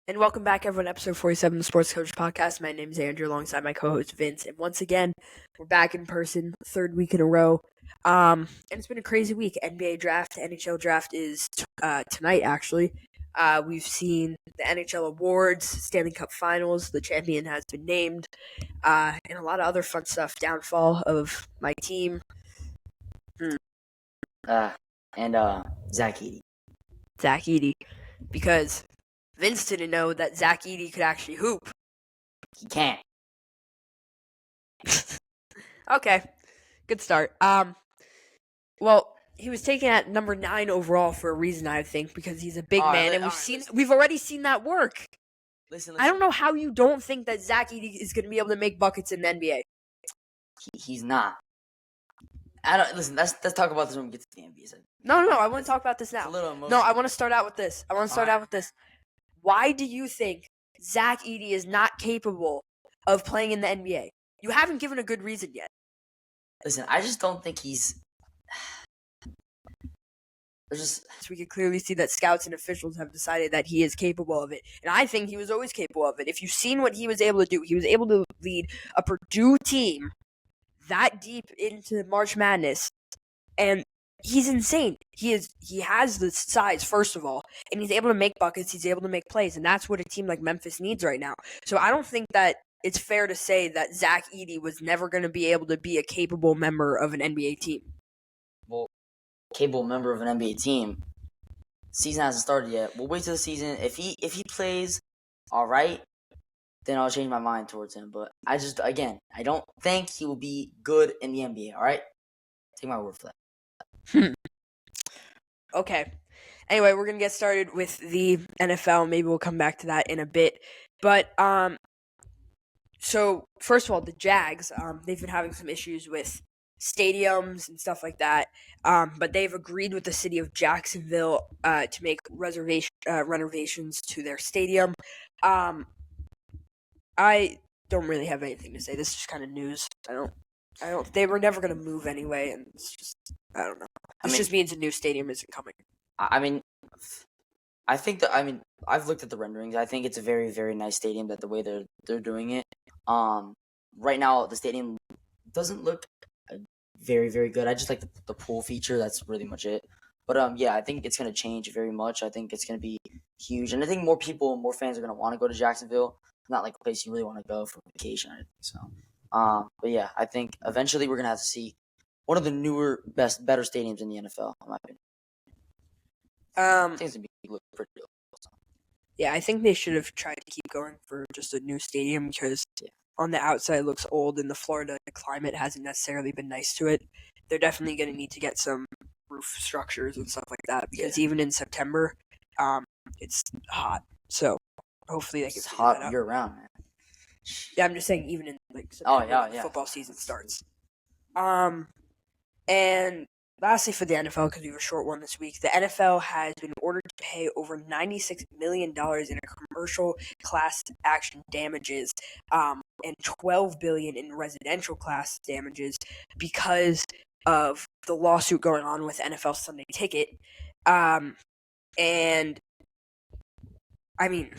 And welcome back, everyone, to episode 47 of the Sports Coach Podcast. My name is Andrew, alongside my co-host Vince. And once again, we're back in person, third week in a row. And it's been a crazy week. NBA draft, NHL draft is tonight, actually. We've seen the NHL awards, Stanley Cup Finals. The champion has been named, and a lot of other fun stuff. Downfall of my team. Zach Edey. Zach Edey. Because Vince didn't know that Zach Edey could actually hoop. He can't. Okay, good start. Well, he was taken at number 9 overall for a reason, I think, because he's a big man, and we've already seen that work. Listen. I don't know how you don't think that Zach Edey is going to be able to make buckets in the NBA. He's not. Listen. Let's talk about this when we get to the NBA. No, I want to talk about this now. It's a little emotional. No, I want to start out with this. Why do you think Zach Edey is not capable of playing in the NBA? You haven't given a good reason yet. Listen, I just don't think he's. We can clearly see that scouts and officials have decided that he is capable of it. And I think he was always capable of it. If you've seen what he was able to do, he was able to lead a Purdue team that deep into March Madness. And he's insane. He has the size, first of all, and he's able to make buckets, he's able to make plays, and that's what a team like Memphis needs right now. So I don't think that it's fair to say that Zach Edey was never going to be able to be a capable member of an NBA team. Well, capable member of an NBA team. Season hasn't started yet. We'll wait till the season. If he plays all right, then I'll change my mind towards him. But I don't think he will be good in the NBA. All right, take my word for that. Okay. Anyway, we're gonna get started with the NFL. Maybe we'll come back to that in a bit. But so first of all, the Jags, they've been having some issues with stadiums and stuff like that. But they've agreed with the city of Jacksonville to make renovations to their stadium. I don't really have anything to say. This is just kind of news. I don't. They were never gonna move anyway, and it's just I don't know. This just means a new stadium isn't coming. I think I've looked at the renderings. I think it's a very, very nice stadium. That the way they're doing it. Right now the stadium doesn't look very, very good. I just like the pool feature. That's really much it. But yeah, I think it's gonna change very much. I think it's gonna be huge, and I think more fans are gonna want to go to Jacksonville. Not like a place you really want to go for vacation. I think so. But yeah, I think eventually we're gonna have to see one of the newer, better stadiums in the NFL. In my opinion. I think it's gonna look pretty good. Yeah, I think they should have tried to keep going for just a new stadium because on the outside it looks old, and the Florida climate hasn't necessarily been nice to it. They're definitely going to need to get some roof structures and stuff like that because even in September, it's hot. So hopefully they can. It's hot year round, man. Yeah, I'm just saying even in September, when football season starts. And lastly, for the NFL, because we have a short one this week, the NFL has been ordered to pay over $96 million in commercial class action damages, and $12 billion in residential class damages because of the lawsuit going on with NFL Sunday Ticket. And I mean,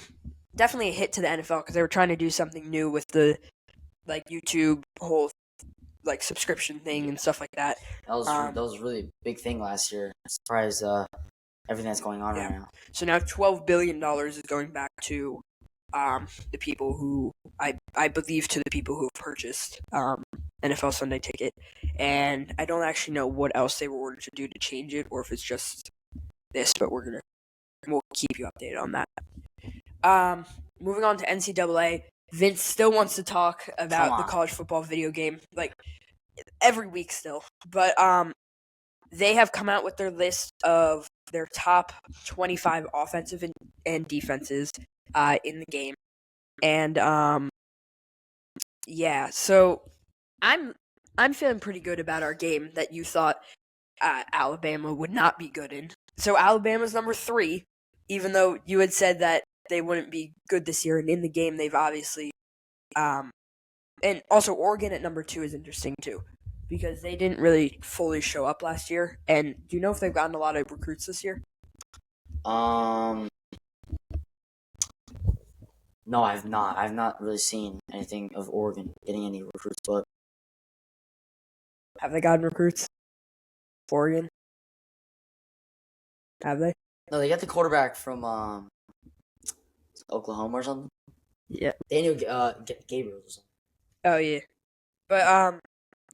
definitely a hit to the NFL because they were trying to do something new with the YouTube whole subscription thing and stuff like that. That was a really big thing last year. I'm surprised everything that's going on right now. So now $12 billion is going back to the people who I believe to the people who have purchased NFL Sunday Ticket, and I don't actually know what else they were ordered to do to change it or if it's just this, but we'll keep you updated on that. Moving on to NCAA. Vince still wants to talk about the college football video game, every week still. But they have come out with their list of their top 25 offensive and defenses in the game. And so I'm feeling pretty good about our game that you thought Alabama would not be good in. So Alabama's number 3, even though you had said that they wouldn't be good this year, and in the game they've obviously and also Oregon at number 2 is interesting too because they didn't really fully show up last year. And do you know if they've gotten a lot of recruits this year? No, I've not. I've not really seen anything of Oregon getting any recruits, but Have they gotten recruits? Oregon? Have they? no, they got the quarterback from Oklahoma or something. Yeah. Daniel Gabriel or something. Oh yeah. But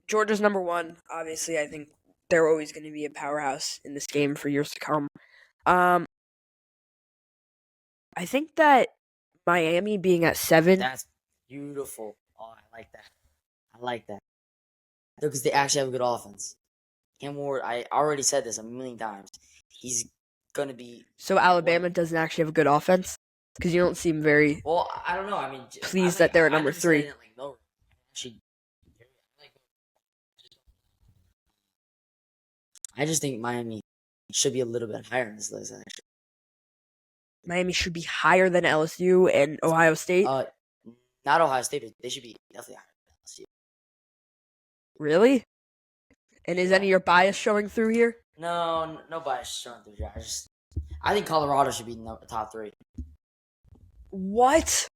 Georgia's number one. Obviously, I think they're always going to be a powerhouse in this game for years to come. I think that Miami being at 7. That's beautiful. Oh, I like that. I like that. Because they actually have a good offense. Cam Ward, I already said this a million times. He's gonna be. So Alabama doesn't actually have a good offense because you don't seem very. Well, I don't know. I mean, Pleased that they're at number 3. I just think Miami should be a little bit higher in this list. Actually, Miami should be higher than LSU and Ohio State. Not Ohio State, but they should be definitely higher than LSU. Really? And is any of your bias showing through here? No bias showing through here. I think Colorado should be in the top 3. What?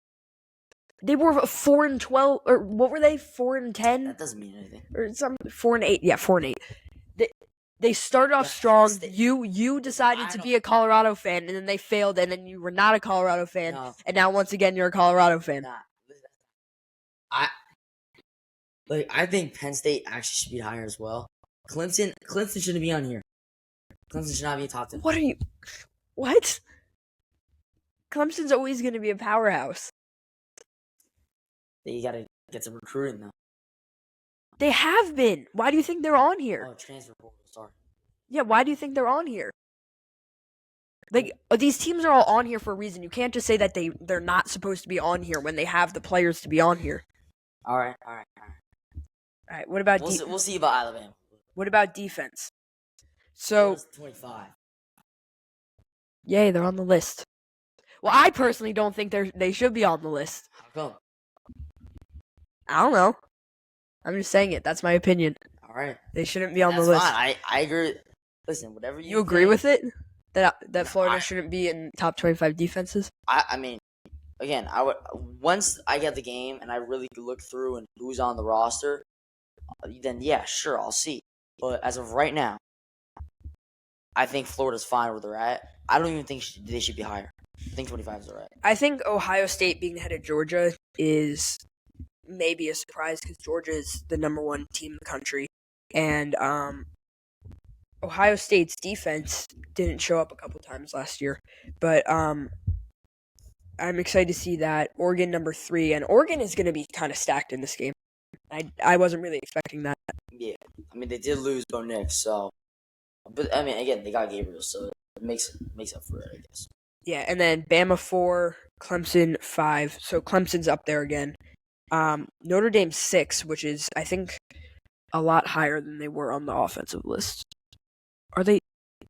They were 4-12, or what were they? 4-10, That doesn't mean anything. or some 4-8. Yeah, 4-8. They started off strong. You decided to be a Colorado fan, and then they failed, and then you were not a Colorado fan, and now once again you're a Colorado fan. I think Penn State actually should be higher as well. Clemson shouldn't be on here. Clemson should not be a top 10. What are you? What? Clemson's always going to be a powerhouse. You gotta get some recruiting though. They have been. Why do you think they're on here? Oh, transfer portal. Sorry. Yeah, why do you think they're on here? Like, these teams are all on here for a reason. You can't just say that they're not supposed to be on here when they have the players to be on here. All right. All right. What about we'll see about Alabama. What about defense? So 25. Yay, they're on the list. Well, I personally don't think they should be on the list. How come? I don't know. I'm just saying it. That's my opinion. All right. They shouldn't be on the list. Fine. I agree. Listen, whatever you agree with it? That Florida shouldn't be in top 25 defenses? I mean, again, I would once I get the game and I really look through and who's on the roster, then yeah, sure, I'll see. But as of right now, I think Florida's fine where they're at. I don't even think they should be higher. I think 25 is all right. I think Ohio State being ahead of Georgia is maybe a surprise because Georgia is the number 1 team in the country. And Ohio State's defense didn't show up a couple times last year. But I'm excited to see that. Oregon number 3. And Oregon is going to be kind of stacked in this game. I wasn't really expecting that. Yeah. I mean, they did lose Bo Nix, so. But, I mean, again, they got Gabriel, so it makes up for it, I guess. Yeah, and then Bama 4, Clemson 5. So Clemson's up there again. Notre Dame 6, which is, I think, a lot higher than they were on the offensive list. Are they?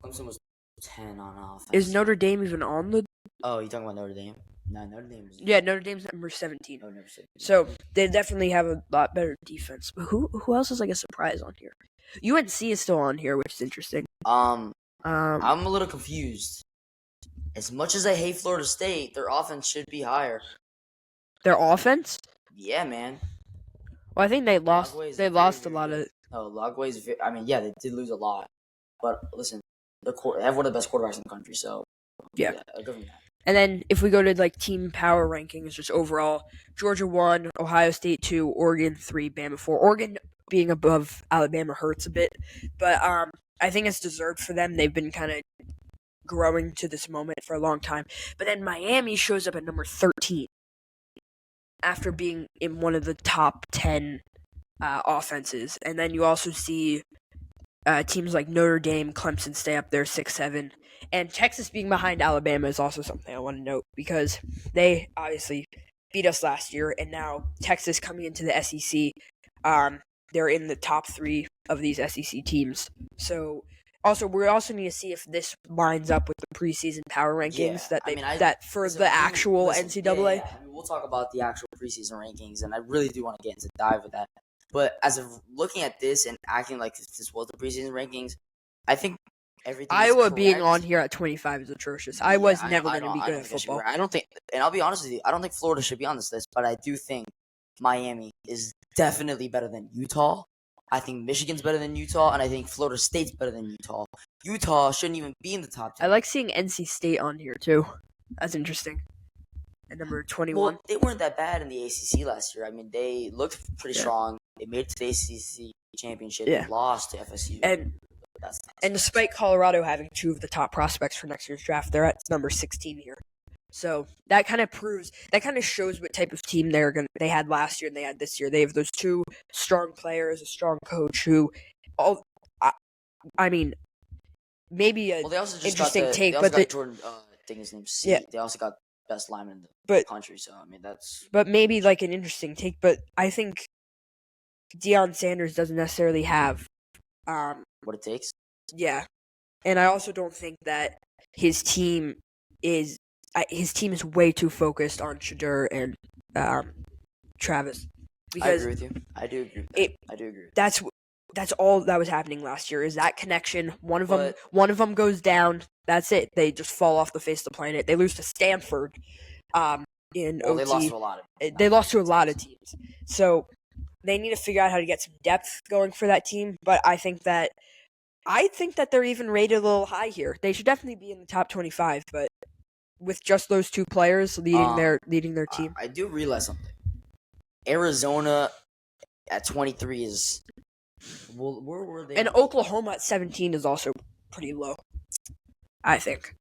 Clemson was 10 on offense. Is Notre Dame even on the? Oh, you talking about Notre Dame? No, Notre Dame was. Yeah, Notre Dame's number 17. Oh, number 17. So they definitely have a lot better defense. But who else is like a surprise on here? UNC is still on here, which is interesting. I'm a little confused. As much as I hate Florida State, their offense should be higher. Their offense? Yeah, man. Well, I think they lost. They lost a lot of. No, Lagway's. I mean, yeah, they did lose a lot, but listen, they have one of the best quarterbacks in the country. So yeah, I'll give them that. And then if we go to like team power rankings, just overall, Georgia 1, Ohio State 2, Oregon 3, Bama 4. Oregon being above Alabama hurts a bit, but I think it's deserved for them. They've been kind of growing to this moment for a long time. But then Miami shows up at number 13 after being in one of the top 10 offenses. And then you also see teams like Notre Dame, Clemson stay up there 6-7. And Texas being behind Alabama is also something I want to note because they obviously beat us last year. And now Texas coming into the SEC, they're in the top 3 of these SEC teams. So we also need to see if this lines up with the preseason power rankings actual NCAA. Yeah. I mean, we'll talk about the actual preseason rankings, and I really do want to get into dive with that. But as of looking at this and acting like this was the preseason rankings, I think everything is Iowa being correct. on here at 25 is atrocious. Iowa's never I going to be good at think that should football. right. I don't think, and I'll be honest with you, I don't think Florida should be on this list, but I do think Miami is definitely better than Utah. I think Michigan's better than Utah, and I think Florida State's better than Utah. Utah shouldn't even be in the top 10. I like seeing NC State on here too. That's interesting. At number 21. Well, they weren't that bad in the ACC last year. I mean, they looked pretty strong. They made it to the ACC championship. Yeah. They lost to FSU. And despite Colorado having two of the top prospects for next year's draft, they're at number 16 here. So that kind of shows what type of team they had last year and they had this year. They have those two strong players, a strong coach who, maybe well, they also just interesting got take, they also but got Jordan, I think his name's C. Yeah. They also got best lineman in the But- country. So I mean, that's but maybe like an interesting take. But I think Deion Sanders doesn't necessarily have, what it takes. yeah, and I also don't think that his team is way too focused on Shedeur and Travis. I Because agree with you. I do agree with that. I do agree with that. that's all that was happening last year. Is that connection? One of But- them goes down. That's it. They just fall off the face of the planet. They lose to Stanford. In Well, OT. they lost to a lot of They lost to a lot of teams. So they need to figure out how to get some depth going for that team. But I think that they're even rated a little high here. They should definitely be in the top 25. But with just those two players leading their team, I do realize something. Arizona at 23 is. Well, where were they? and Oklahoma at 17 is also pretty low. I think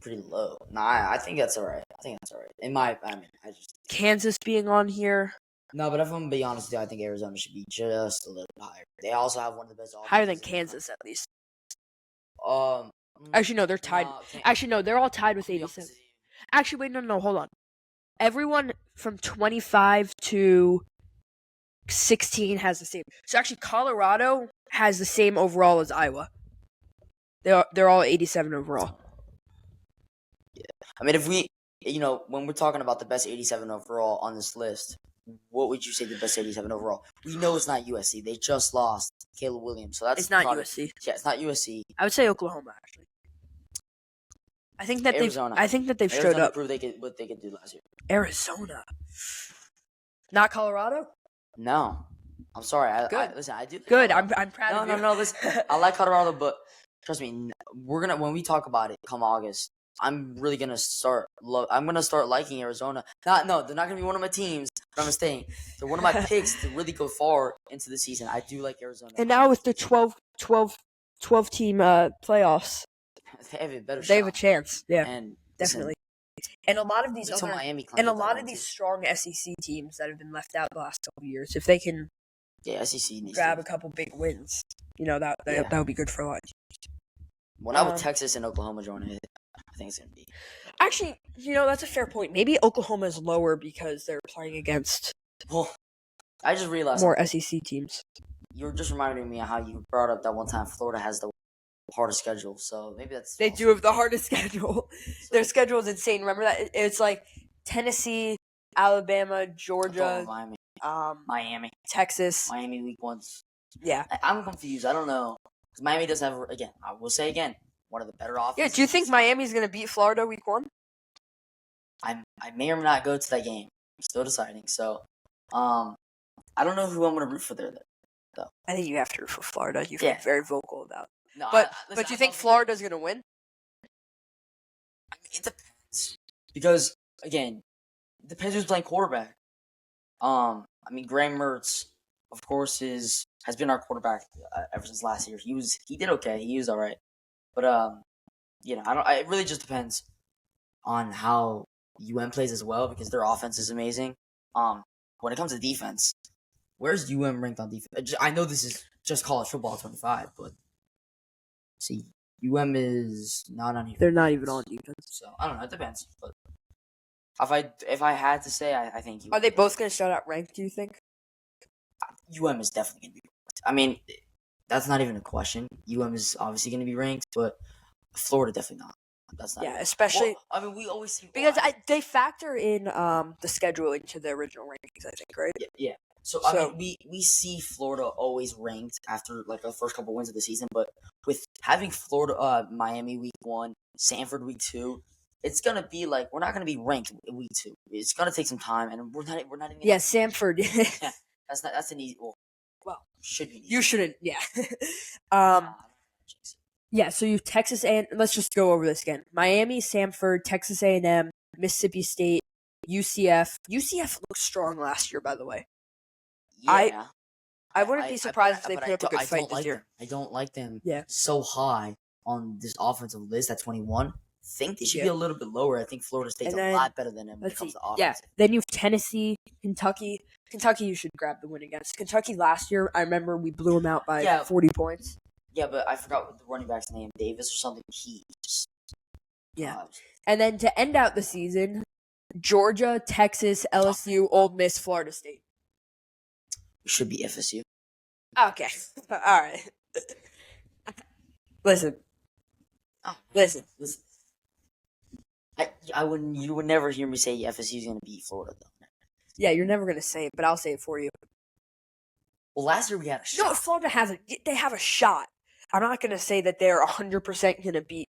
Pretty low. Nah, I think that's all right. I just Kansas being on here no. But if I'm gonna be honest with you, I think Arizona should be just a little higher. They also have one of the best. higher than offenses in the Kansas at least. country. Actually, no, they're tied. Actually, no, they're all tied with 87. Actually, wait, no, hold on. Everyone from 25 to 16 has the same. So actually, Colorado has the same overall as Iowa. They're all 87 overall. I mean, if we, when we're talking about the best 87 overall on this list, what would you say the best 87 overall? We know it's not USC. They just lost Caleb Williams, so that's It's not probably- USC. Yeah, it's not USC. I would say Oklahoma actually. I think that Arizona. they've showed Arizona up. proved what they could do last year. Arizona, not Colorado. No, I'm sorry. Good. Listen, I do. Good. Colorado. I'm proud of you. No. Listen, I like Colorado, but trust me, when we talk about it come August, I'm really gonna start. I'm gonna start liking Arizona. They're not gonna be one of my teams, but I'm staying. They're one of my picks to really go far into the season. I do like Arizona. And now with the 12 team playoffs, they have a better. they have a shot. chance. Yeah, And definitely. And a lot of these until other, Miami and a climbs lot that of these one, strong SEC teams that have been left out the last couple of years, if they can too. Yeah, SEC needs grab to. a couple big wins, that Yeah. would be good for a lot. When I would Texas and Oklahoma join it, I think it's gonna be. Actually, that's a fair point. Maybe Oklahoma is lower because they're playing against Well, I just realized more SEC teams. you were just reminding me of how you brought up that one time Florida has the hardest schedule, so maybe that's. They also- do have the hardest schedule. so- Their schedule is insane. Remember that? It's like Tennessee, Alabama, I thought Georgia, Miami, Miami, Texas. Miami week ones. Yeah. I'm confused. I don't know because Miami does have again. I will say again, one of the better offenses. Yeah. Do you think Miami's gonna beat Florida week 1? I may or may not go to that game. I'm still deciding. So, I don't know who I'm gonna root for there. I think you have to root for Florida. You've Yeah. been very vocal about. No, But listen, you I think love- Florida's gonna win? I mean, it depends because again, it depends who's playing quarterback. I mean, Graham Mertz, of course, has been our quarterback ever since last year. He did okay. He was all right, but I don't. It really just depends on how plays as well because their offense is amazing. When it comes to defense, where's ranked on defense? I know this is just college football 25, but see, is not on here. They're not even on defense. So I don't know. It depends. But if I had to say, I think Are they both gonna start out ranked? Do you think? is definitely gonna be ranked. I mean, that's not even a question. is obviously gonna be ranked, but Florida definitely not. That's not. Yeah, even- especially Well, I mean, we always see because why. they factor in the schedule into the original rankings. I think, right? Yeah. So I So- mean, we see Florida always ranked after like the first couple wins of the season, but with having Florida, Miami week 1, Sanford week 2, it's gonna be like we're not gonna be ranked in week 2. It's gonna take some time, and we're not even. Yeah, Samford. Yeah, that's an easy. Well, should be. Easy. You shouldn't. Yeah. Nah, Yeah. So you Texas and let's just go over this again. Miami, Samford, Texas A&M, Mississippi State, UCF. UCF looked strong last year, by the way. yeah. I wouldn't be surprised if they put up a good fight this year. I don't like them Yeah. so high on this offensive list at 21. I think they should be a little bit lower. I think Florida State's a lot better than them when it comes to offense. Yeah. Then you have Tennessee, Kentucky. Kentucky, you should grab the win against. Kentucky last year, I remember we blew them out by 40 points. Yeah, but I forgot what the running back's name, Davis or something. And then to end out the season, Georgia, Texas, LSU, Ole Miss, Florida State. Should be FSU. Okay. All right. Listen. You would never hear me say FSU is going to beat Florida, though. Yeah, you're never going to say it, but I'll say it for you. Well, last year we had a shot. No, Florida they have a shot. I'm not going to say that they're 100% going to beat,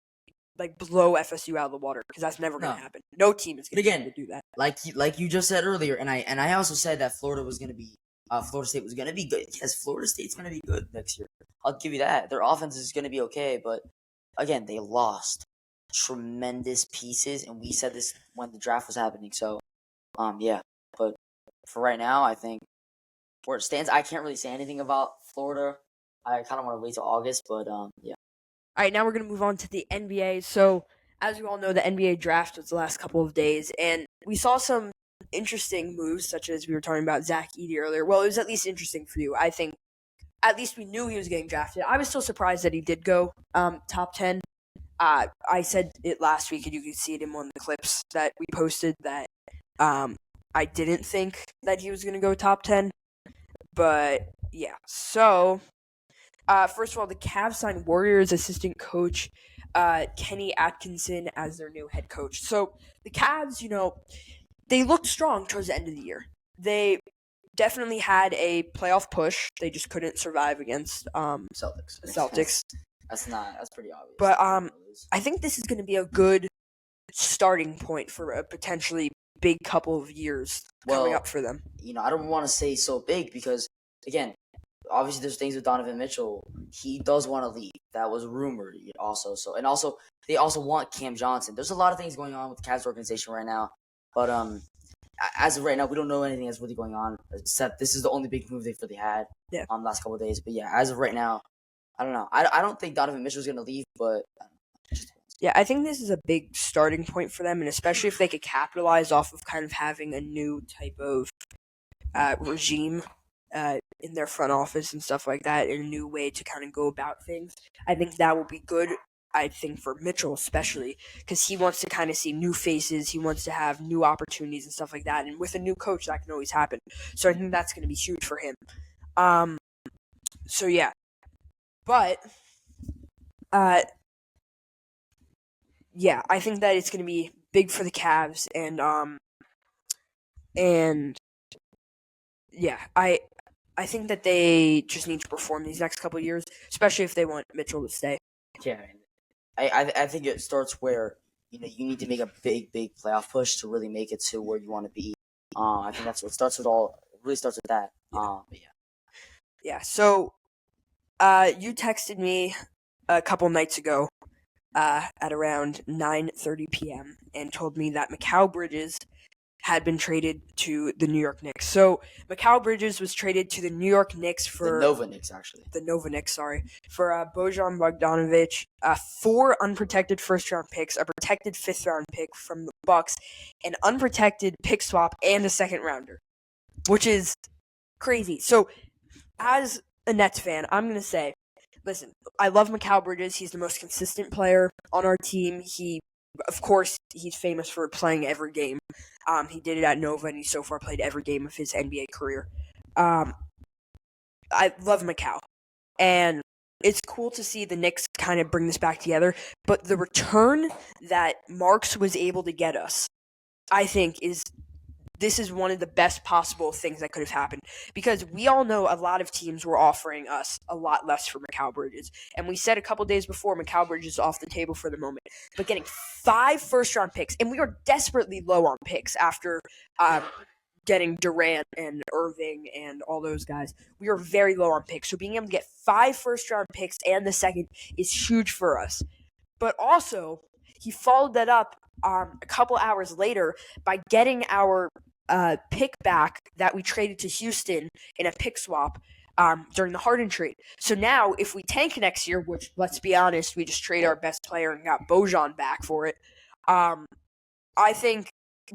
blow FSU out of the water, because that's never going to happen. No team is going to do that. Like you just said earlier, and I also said that Florida State was going to be good. Yes, Florida State's going to be good next year. I'll give you that. Their offense is going to be okay, but again, they lost tremendous pieces, and we said this when the draft was happening. So, yeah. But for right now, I think where it stands, I can't really say anything about Florida. I kind of want to wait till August, but yeah. All right, now we're going to move on to the NBA. So, as you all know, the NBA draft was the last couple of days, and we saw some interesting moves, such as we were talking about Zach Edey earlier. Well, it was at least interesting for you. I think at least we knew he was getting drafted. I was still surprised that he did go top 10. I said it last week, and you could see it in one of the clips that we posted, that I didn't think that he was going to go top 10. But, yeah. So, first of all, the Cavs signed Warriors assistant coach Kenny Atkinson as their new head coach. So, the Cavs, they looked strong towards the end of the year. They definitely had a playoff push. They just couldn't survive against Celtics. That's pretty obvious. But I think this is going to be a good starting point for a potentially big couple of years coming up for them. I don't want to say so big because, again, obviously there's things with Donovan Mitchell. He does want to leave. That was rumored also. They also want Cam Johnson. There's a lot of things going on with the Cavs organization right now. But as of right now, we don't know anything that's really going on, except this is the only big move they've really had last couple of days. But yeah, as of right now, I don't know. I don't think Donovan Mitchell's going to leave, but yeah, I think this is a big starting point for them, and especially if they could capitalize off of kind of having a new type of regime in their front office and stuff like that, and a new way to kind of go about things. I think that will be good. I think for Mitchell especially, because he wants to kind of see new faces, he wants to have new opportunities and stuff like that, and with a new coach, that can always happen. So I think that's going to be huge for him. So yeah. But, yeah, I think that it's going to be big for the Cavs, and yeah, I think that they just need to perform these next couple of years, especially if they want Mitchell to stay. Yeah, I think it starts where you need to make a big playoff push to really make it to where you want to be. I think that's what starts with all. It really starts with that. Yeah. So, you texted me a couple nights ago, at around 9:30 p.m. and told me that Mikal Bridges had been traded to the New York Knicks. So, Mikal Bridges was traded to the New York Knicks for... The Nova Knicks, actually. The Nova Knicks, sorry. For Bojan Bogdanovic, 4 unprotected first-round picks, a protected fifth-round pick from the Bucks, an unprotected pick swap, and a second-rounder, which is crazy. So, as a Nets fan, I'm going to say, listen, I love Mikal Bridges. He's the most consistent player on our team. Of course, he's famous for playing every game. He did it at Nova, and he's so far played every game of his NBA career. I love Mikal, and it's cool to see the Knicks kind of bring this back together. But the return that Marks was able to get us, I think, is this is one of the best possible things that could have happened, because we all know a lot of teams were offering us a lot less for Mikal Bridges. And we said a couple days before, Mikal Bridges is off the table for the moment. But getting 5 first-round picks, and we are desperately low on picks after getting Durant and Irving and all those guys. We are very low on picks. So being able to get 5 first-round picks and the second is huge for us. But also, he followed that up a couple hours later by getting our pick back that we traded to Houston in a pick swap during the Harden trade. So now, if we tank next year, which, let's be honest, we just traded our best player and got Bojan back for it, I think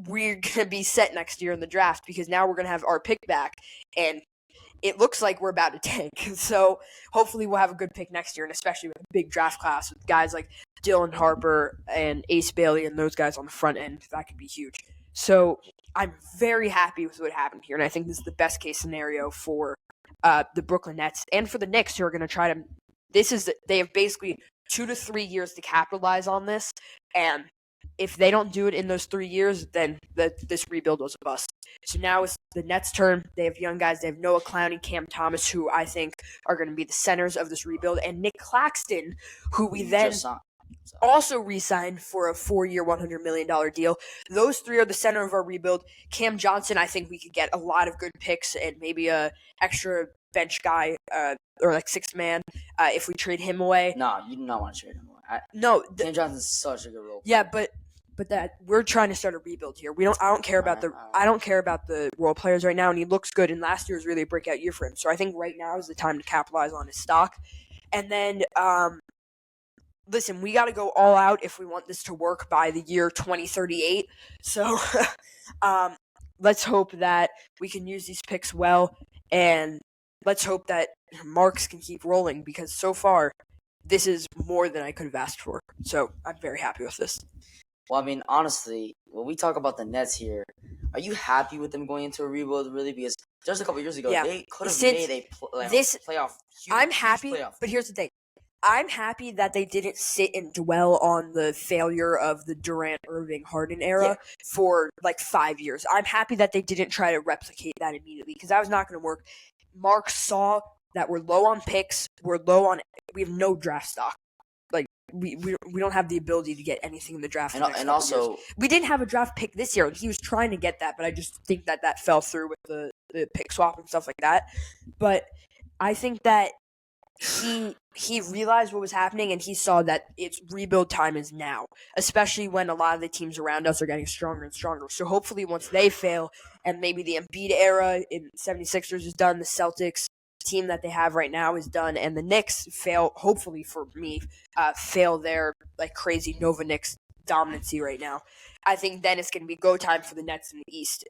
we're going to be set next year in the draft, because now we're going to have our pick back, and it looks like we're about to tank. So hopefully we'll have a good pick next year, and especially with a big draft class with guys like Dylan Harper and Ace Bailey and those guys on the front end. That could be huge. So I'm very happy with what happened here, and I think this is the best case scenario for the Brooklyn Nets and for the Knicks, who are going to try to – they have basically 2 to 3 years to capitalize on this, and if they don't do it in those 3 years, then this rebuild was a bust. So now it's the Nets' turn. They have young guys. They have Noah Clowney, Cam Thomas, who I think are going to be the centers of this rebuild, and Nick Claxton, who we then also re-signed for a 4-year, $100 million deal. Those 3 are the center of our rebuild. Cam Johnson, I think we could get a lot of good picks and maybe a extra bench guy or like 6th man if we trade him away. No, you do not want to trade him away. Cam Johnson's such a good role player. Yeah, but that we're trying to start a rebuild here. I don't care about the role players right now, and he looks good. And last year was really a breakout year for him. So I think right now is the time to capitalize on his stock. And then, listen, we got to go all out if we want this to work by the year 2038. So, let's hope that we can use these picks well, and let's hope that Marks can keep rolling, because so far, this is more than I could have asked for. So I'm very happy with this. Well, I mean, honestly, when we talk about the Nets here, are you happy with them going into a rebuild, really? Because just a couple years ago, they could have made a playoff. I'm happy, but here's the thing. I'm happy that they didn't sit and dwell on the failure of the Durant, Irving, Harden era for like 5 years. I'm happy that they didn't try to replicate that immediately, because that was not going to work. Mark saw that we're low on picks. We have no draft stock. Like, we don't have the ability to get anything in the draft. And also, years. We didn't have a draft pick this year. He was trying to get that, but I just think that fell through with the pick swap and stuff like that. But I think that he realized what was happening, and he saw that its rebuild time is now, especially when a lot of the teams around us are getting stronger and stronger. So hopefully once they fail, and maybe the Embiid era in 76ers is done, the Celtics team that they have right now is done, and the Knicks fail, hopefully for me, fail their like crazy Nova Knicks dominancy right now. I think then it's going to be go time for the Nets in the East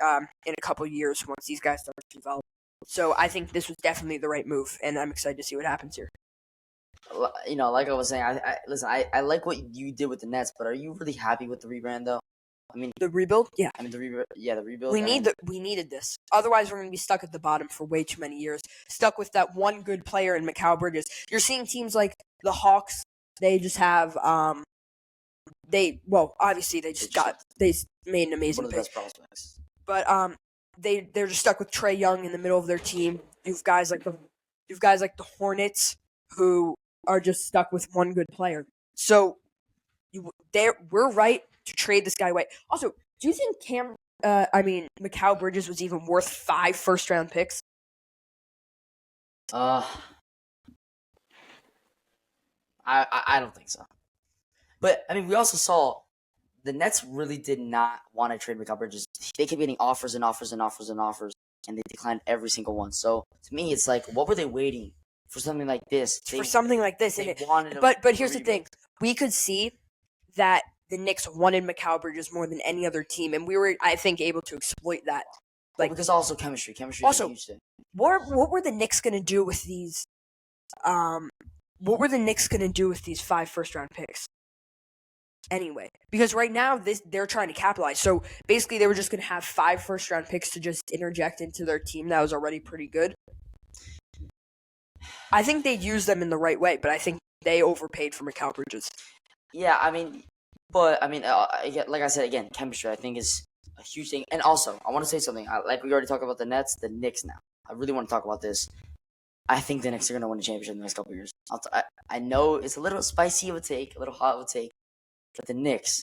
in a couple years once these guys start to develop. So I think this was definitely the right move, and I'm excited to see what happens here. You know, like I was saying, I like what you did with the Nets, but are you really happy with the rebrand though? I mean, the rebuild? Yeah. I mean, the rebuild. We needed this. Otherwise, we're going to be stuck at the bottom for way too many years. Stuck with that one good player in Mikal Bridges. You're seeing teams like the Hawks. They just have obviously they made an amazing one of the pick. best prospects. But they're just stuck with Trae Young in the middle of their team. You've guys like the Hornets who are just stuck with one good player. So we're right to trade this guy away. Also, do you think Mikal Bridges was even worth 5 first-round picks? I don't think so. But I mean, we also saw the Nets really did not want to trade Mikal Bridges. They kept getting offers and offers and offers and offers, and they declined every single one. So to me, it's like, what were they waiting for? Something like this? But here's the thing: we could see that the Knicks wanted Mikal Bridges more than any other team, and we were, I think, able to exploit that. Because also chemistry. Also, is a huge thing. What were the Knicks going to do with these? What were the Knicks going to do with these 5 first-round picks? Anyway, because right now they're trying to capitalize. So basically, they were just going to have 5 first-round picks to just interject into their team that was already pretty good. I think they used them in the right way, but I think they overpaid for Mikal Bridges. Yeah, I mean, like I said again, chemistry I think is a huge thing. And also, I want to say something. Like we already talked about the Nets, the Knicks now. I really want to talk about this. I think the Knicks are going to win a championship in the next couple of years. I know it's a little spicy of a take, a little hot of a take, but the Knicks,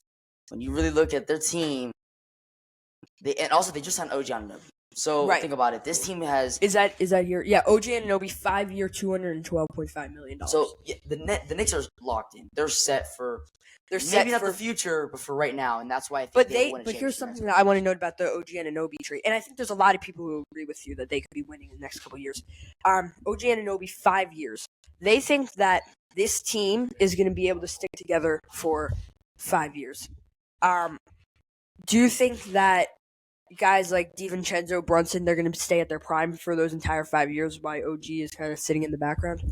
when you really look at their team, they just signed OG Anunoby. So Right. think about it. This team has Is that your OG Anunoby 5-year, $212.5 million. so yeah, the Knicks are locked in. They're set for they're maybe set not for the future, but for right now, and that's why I think But they will win a here's championship something next that I want to note about the OG Anunoby trade, and I think there's a lot of people who agree with you that they could be winning in the next couple of years. OG Anunoby 5 years. They think that this team is going to be able to stick together for 5 years. Do you think that guys like DiVincenzo, Brunson, they're going to stay at their prime for those entire 5 years while OG is kind of sitting in the background?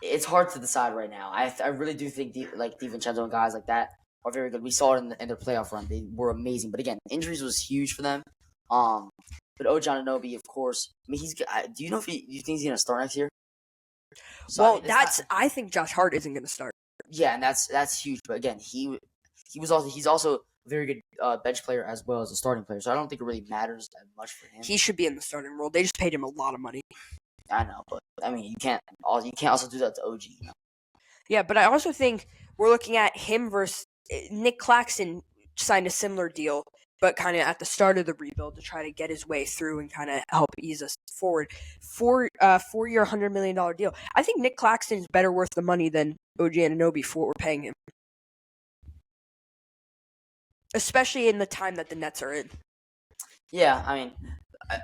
It's hard to decide right now. I really do think DiVincenzo and guys like that are very good. We saw it in their playoff run; they were amazing. But again, injuries was huge for them. But OG Anunoby, of course. I mean, do you know if do you think he's gonna start next year? So, Well, I mean, it's not- I think Josh Hart isn't going to start. yeah, and that's huge. But again, he's also a very good bench player as well as a starting player. So I don't think it really matters that much for him. He should be in the starting role. They just paid him a lot of money. I know, but I mean, you can't also do that to OG. You know? Yeah, but I also think we're looking at him versus Nick Claxton signed a similar deal, but kind of at the start of the rebuild to try to get his way through and kind of help ease us forward. 4-year, $100 million deal. I think Nick Claxton is better worth the money than OG Anunoby for what we're paying him, especially in the time that the Nets are in. Yeah, I mean,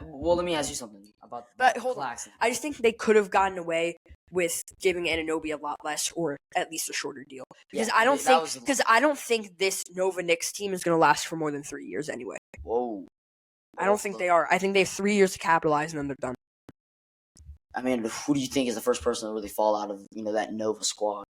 well, let me ask you something about. But hold on. Claxton. I just think they could have gotten away with giving Anunoby a lot less, or at least a shorter deal. Because Yeah, I don't that was- I don't think this Nova Knicks team is going to last for more than 3 years anyway. Whoa. I don't think they are. I think they have 3 years to capitalize, and then they're done. I mean, who do you think is the first person to really fall out of that Nova squad?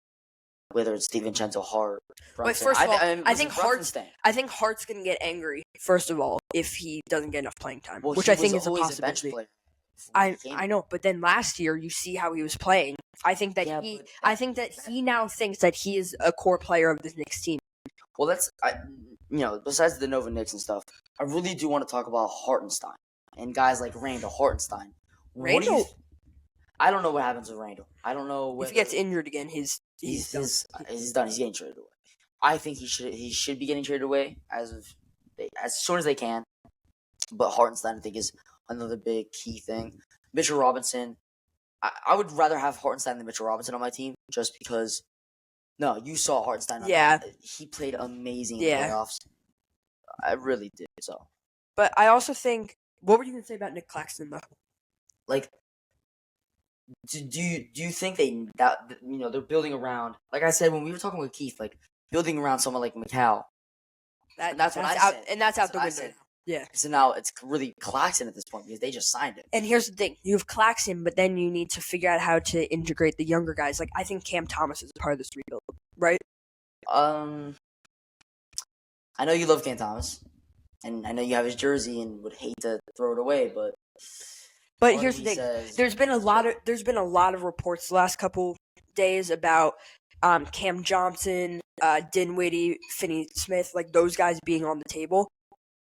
Whether it's DiVincenzo, Hart, Brunson. first of all, I listen, think Brunson's Hart's- staying. I think Hart's going to get angry first of all if he doesn't get enough playing time, Well, which he I think was is a always possibility. bench player before he came. I know, but then last year you see how he was playing. I think that Yeah, he but I think that he now thinks that he is a core player of this Knicks team. Well, besides the Nova Knicks and stuff, I really do want to talk about Hartenstein and guys like Randall Hartenstein. Randall? I don't know what happens with Randall. I don't know If he gets injured again, he's done. he's done. He's getting traded away. I think he should be getting traded away as soon as they can. But Hartenstein, I think, is another big key thing. Mitchell Robinson, I would rather have Hartenstein than Mitchell Robinson on my team, just because. No, you saw Hartenstein. Yeah. He played amazing in Yeah. the playoffs. I really did. So, But I also think, what were you going to say about Nick Claxton though? like, do you think they're building around? Like I said when we were talking with Keith, like building around someone like McCall. That's what I out, said. and that's out That's the what I window. said. Yeah. So now it's really Claxton at this point because they just signed him. And here's the thing: you have Claxton, but then you need to figure out how to integrate the younger guys. Like I think Cam Thomas is a part of this rebuild, right? I know you love Cam Thomas, and I know you have his jersey and would hate to throw it away, but But what here's he the thing: says- there's been a lot of reports the last couple days about Cam Johnson, Dinwiddie, Finney Smith, like those guys being on the table.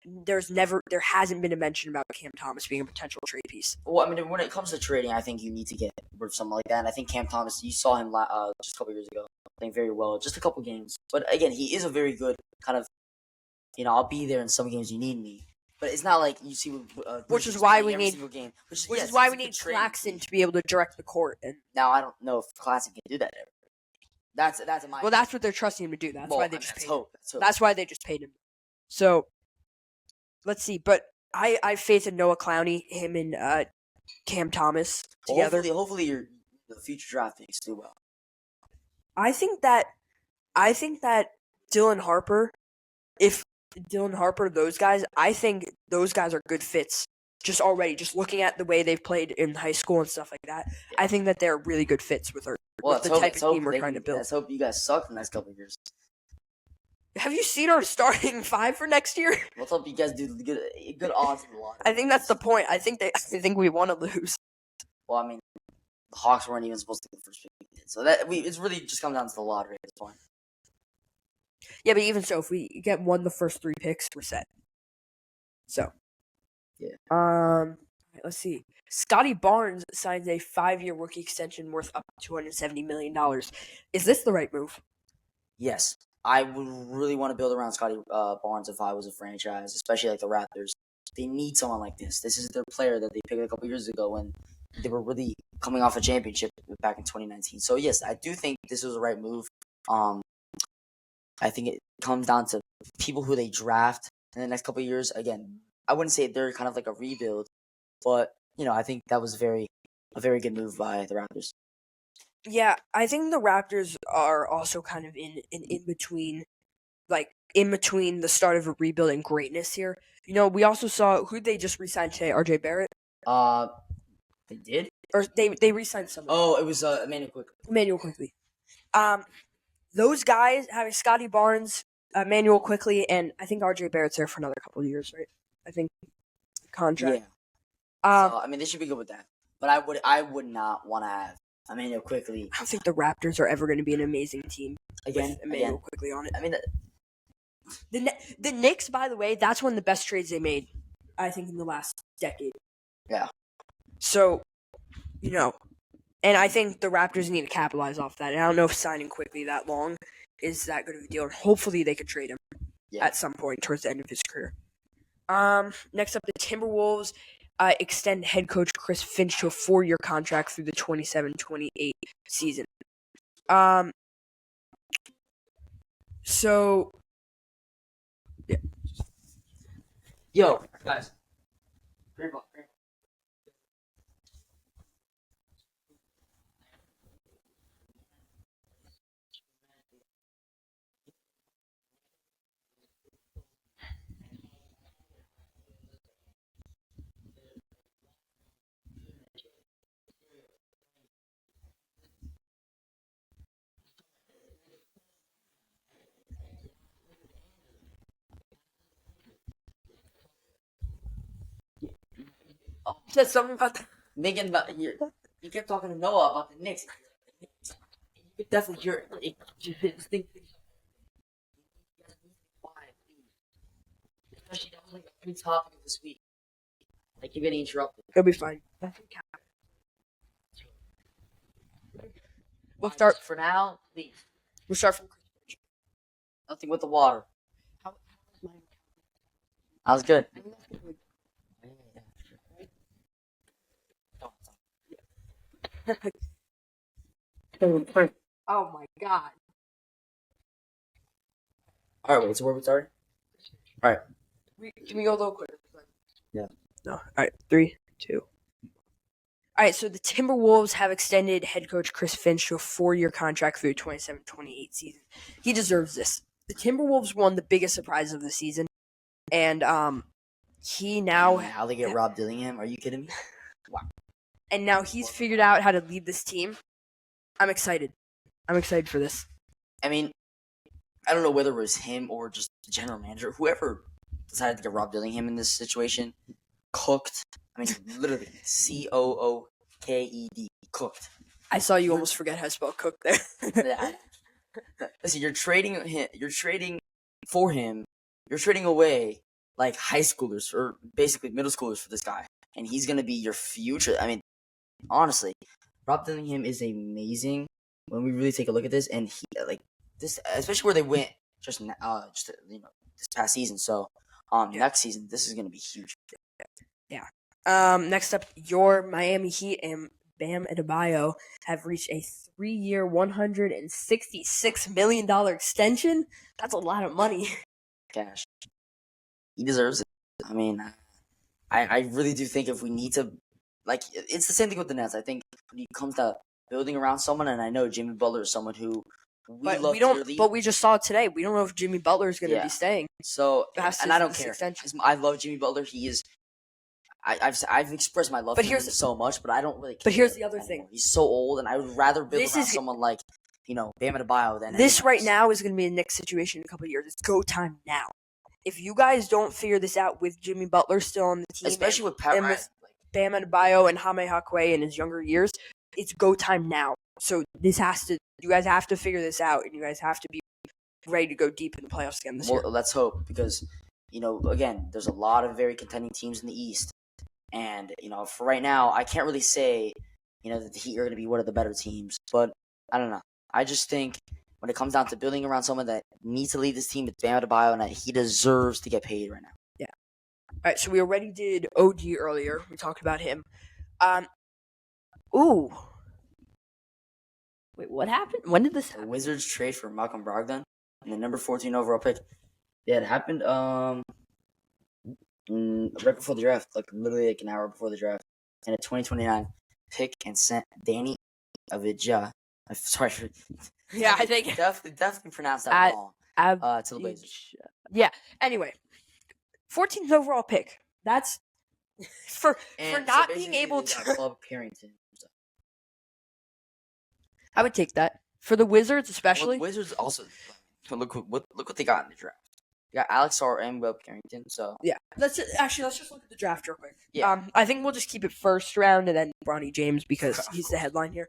There hasn't been a mention about Cam Thomas being a potential trade piece. Well, I mean, when it comes to trading, I think you need to get rid of something like that. And I think Cam Thomas, you saw him just a couple years ago, playing very well, just a couple games. But again, he is a very good kind of, I'll be there in some games you need me. But it's not like you see, Which is Bruce why playing we every need- single game. Which Which yes, is why it's we a good need trade. Claxton to be able to direct the court. And Now I don't know if Claxton can do that ever. That's my. well, that's what they're trusting him to do. That's well, why they I mean, just let's paid him. hope. Let's hope. That's why they just paid him. So let's see. But I have faith in Noah Clowney, him and Cam Thomas together. Hopefully, the future draft picks do well. I think that Dylan Harper, those guys, I think those guys are good fits. Just already, just looking at the way they've played in high school and stuff like that, I think that they're really good fits with Well, the type of team we're trying to build. Let's hope you guys suck for the next couple of years. Have you seen our starting five for next year? Let's hope you guys do good odds in the lottery. I think that's the point. I think we want to lose. Well, I mean, the Hawks weren't even supposed to be the first pick, so it's really just come down to the lottery at this point. Yeah, but even so, if we get one of the first 3 picks, we're set. So, Yeah. Let's see. Scotty Barnes signs a 5-year rookie extension worth up to $270 million. Is this the right move? Yes, I would really want to build around Scotty Barnes if I was a franchise, especially like the Raptors. They need someone like this. This is their player that they picked a couple years ago when they were really coming off a championship back in 2019. So yes, I do think this was the right move. I think it comes down to people who they draft in the next couple of years. Again, I wouldn't say they're kind of like a rebuild, but I think that was a very good move by the Raptors. Yeah, I think the Raptors are also kind of in between, like in between the start of a rebuild and greatness here. We also saw who they just re-signed today, RJ Barrett. They did, or they re-signed someone. Oh, it was Immanuel Quickley. Those guys having Scotty Barnes, Immanuel Quickley, and I think RJ Barrett's there for another couple of years, right? I think contract. Yeah. So they should be good with that. But I would not want to have Immanuel Quickley. I don't think the Raptors are ever going to be an amazing team Again, with Immanuel Quickley on it. The Knicks, by the way, that's one of the best trades they made, I think, in the last decade. Yeah. So, and I think the Raptors need to capitalize off that. And I don't know if signing Quickley that long is that good of a deal. And hopefully they could trade him at some point towards the end of his career. Next up, the Timberwolves extend head coach Chris Finch to a 4-year contract through the 27-28 season. So, yeah. Yo, guys. Green ball. Said something about that. Megan, you kept talking to Noah about the Knicks. You could definitely hear it. Especially that was like a big topic this week. Like you're getting interrupted. It'll be fine. We'll start for now, please. We'll start from Nothing with the water. That was good. Oh my god. Alright, wait, so where we started? Alright. Can we go a little quicker? Yeah. No. Alright, 3, 2. Alright, so the Timberwolves have extended head coach Chris Finch to a 4-year contract through the 27-28 season. He deserves this. The Timberwolves won the biggest surprise of the season. And he now... How they get Rob Dillingham? Are you kidding me? Wow. And now he's figured out how to lead this team. I'm excited. I'm excited for this. I don't know whether it was him or just the general manager. Whoever decided to get Rob Dillingham in this situation cooked. Literally, COOKED, cooked. I saw you almost forget how to spell cook there. Listen, you're trading for him. You're trading away like high schoolers or basically middle schoolers for this guy, and he's gonna be your future. Honestly, Rob Dillingham is amazing when we really take a look at this, and he this, especially where they went just this past season. So, next season this is gonna be huge. Yeah. Next up, your Miami Heat and Bam Adebayo have reached a 3-year, $166 million extension. That's a lot of money. Cash. He deserves it. I really do think if we need to, it's the same thing with the Nets. I think when it comes to building around someone, and I know Jimmy Butler is someone who love dearly. But we just saw it today. We don't know if Jimmy Butler is going to be staying. So, and I don't care. I love Jimmy Butler. He is. I've expressed my love for him so much, but I don't really care. But here's the other thing. He's so old, and I would rather build around someone like, Bam Adebayo than this right now is going to be a Knicks situation in a couple of years. It's go time now. If you guys don't figure this out with Jimmy Butler still on the team, especially with Pat with Bam Adebayo and Jaime Jaquez in his younger years, it's go time now. So you guys have to figure this out, and you guys have to be ready to go deep in the playoffs again this year. Well, let's hope, because, again, there's a lot of very contending teams in the East. And, for right now, I can't really say, that the Heat are going to be one of the better teams. But I don't know. I just think when it comes down to building around someone that needs to lead this team, it's Bam Adebayo, and that he deserves to get paid right now. Yeah. All right, so we already did OG earlier. We talked about him. Ooh. Wait, what happened? When did this happen? The Wizards trade for Malcolm Brogdon and the number 14 overall pick. Yeah, it happened right before the draft, literally an hour before the draft. And a 2029 pick, and sent Danny Avdija. I'm sorry for... Yeah, I think... Definitely pronounced that wrong. To the Blazers. Yeah, anyway. 14th overall pick. That's... For not being able to... Club Carrington. I would take that. For the Wizards, especially. Well, the Wizards also... Look what they got in the draft. You got Alex Sarr and Webb Carrington, so... Yeah. Let's just look at the draft real quick. Yeah. I think we'll just keep it first round and then Bronny James because he's the headline here.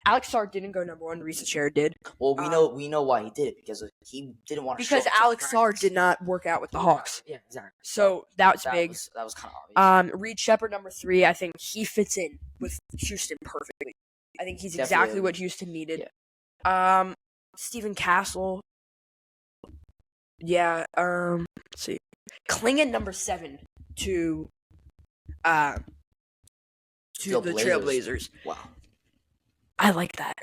Alex Sarr didn't go number 1. Risa Chair did. Well, we know why he did it, because he didn't want to because Alex Sarr did not work out with the Hawks. Yeah, exactly. So that's big. That was kind of obvious. Reed Shepherd, number 3, I think he fits in with Houston perfectly. I think he's exactly what Houston needed. Yeah. Stephen Castle. Yeah, let's see. Klingon, number 7 to the Trailblazers. Wow. I like that.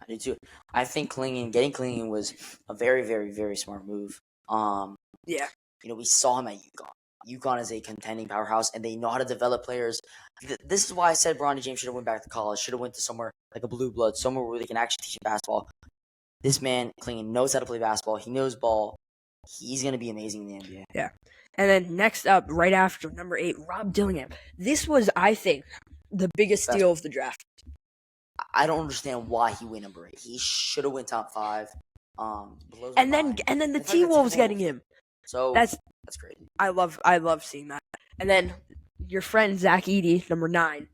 I do too. I think getting Klingon was a very, very, very smart move. Yeah. We saw him at UConn. UConn is a contending powerhouse, and they know how to develop players. This is why I said Bronny James should have went back to college, should have went to somewhere like a blue blood, somewhere where they can actually teach him basketball. This man, Klingon, knows how to play basketball. He knows ball. He's going to be amazing in the NBA. Yeah. And then next up, right after, number 8, Rob Dillingham. This was, I think, the biggest steal of the draft. I don't understand why he went number 8. He should have went top 5. And then the T-Wolves getting him. So that's crazy. I love seeing that. And then your friend Zach Edey, number 9.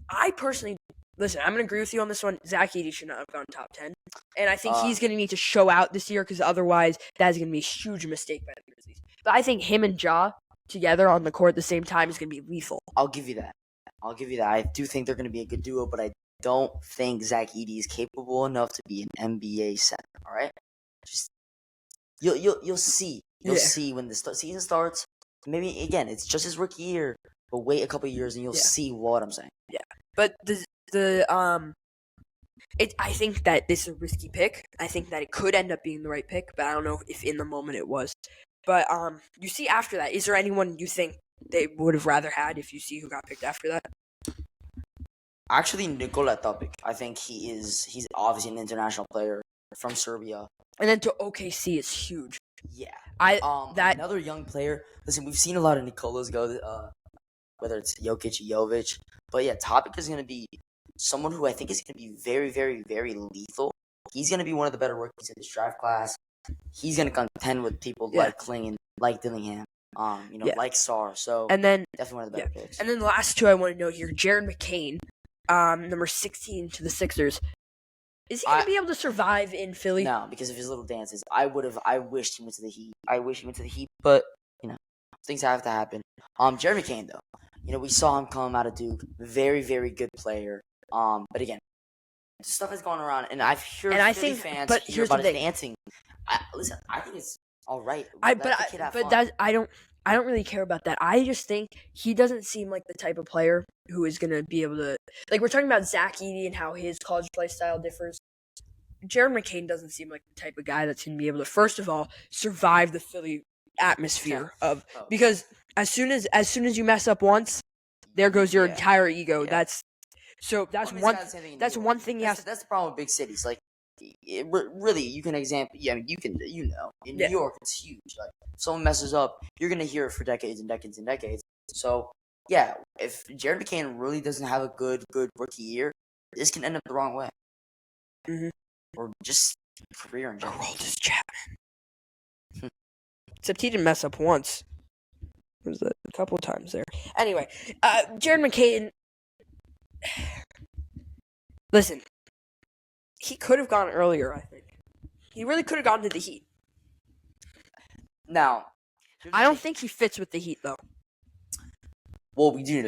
I personally, listen, I'm going to agree with you on this one. Zach Edey should not have gone top 10. And I think he's going to need to show out this year, because otherwise that's going to be a huge mistake by the Grizzlies. But I think him and Ja together on the court at the same time is going to be lethal. I'll give you that. I do think they're going to be a good duo, but I don't think Zach Edey is capable enough to be an NBA center. All right, just you'll see. You'll see when the season starts. Maybe again, it's just his rookie year, but wait a couple of years and you'll see what I'm saying. Yeah, but I think that this is a risky pick. I think that it could end up being the right pick, but I don't know if in the moment it was. But you see after that, is there anyone you think they would have rather had if you see who got picked after that? Actually, Nikola Topic. I think he's obviously an international player from Serbia. And then to OKC is huge. Yeah. That another young player. Listen, we've seen a lot of Nikolas go, whether it's Jokic or Jovic. But yeah, Topic is going to be someone who I think is going to be very, very, very lethal. He's going to be one of the better rookies in this draft class. He's going to contend with people like Klingon, like Dillingham, like Sarr. So and then definitely one of the better picks. And then the last 2 I want to know here, Jared McCain, number 16 to the Sixers. Is he going to be able to survive in Philly? No, because of his little dances. I wished he went to the Heat. But, things have to happen. Jared McCain, though. We saw him come out of Duke. Very, very good player. But again, stuff has gone around, and I've heard Philly fans hear about his dancing. I think it's all right. I don't really care about that. I just think he doesn't seem like the type of player who is going to be able to... Like, we're talking about Zach Edey and how his college play style differs. Jared McCain doesn't seem like the type of guy that's going to be able to, first of all, survive the Philly atmosphere because as soon as you mess up once, there goes your entire ego. Yeah. That's one thing. That's the problem with big cities. Like, really, you can example. Yeah, I mean, in New York, it's huge. Like, if someone messes up, you're gonna hear it for decades and decades and decades. So, yeah, if Jared McCain really doesn't have a good rookie year, this can end up the wrong way. Mm-hmm. Or just career in general. Aroldis Chapman. Except he didn't mess up once. It was a couple of times there. Anyway, Jared McCain. Listen, he could have gone earlier, I think. He really could have gone to the Heat. Now, I don't think he fits with the Heat though. Well, we do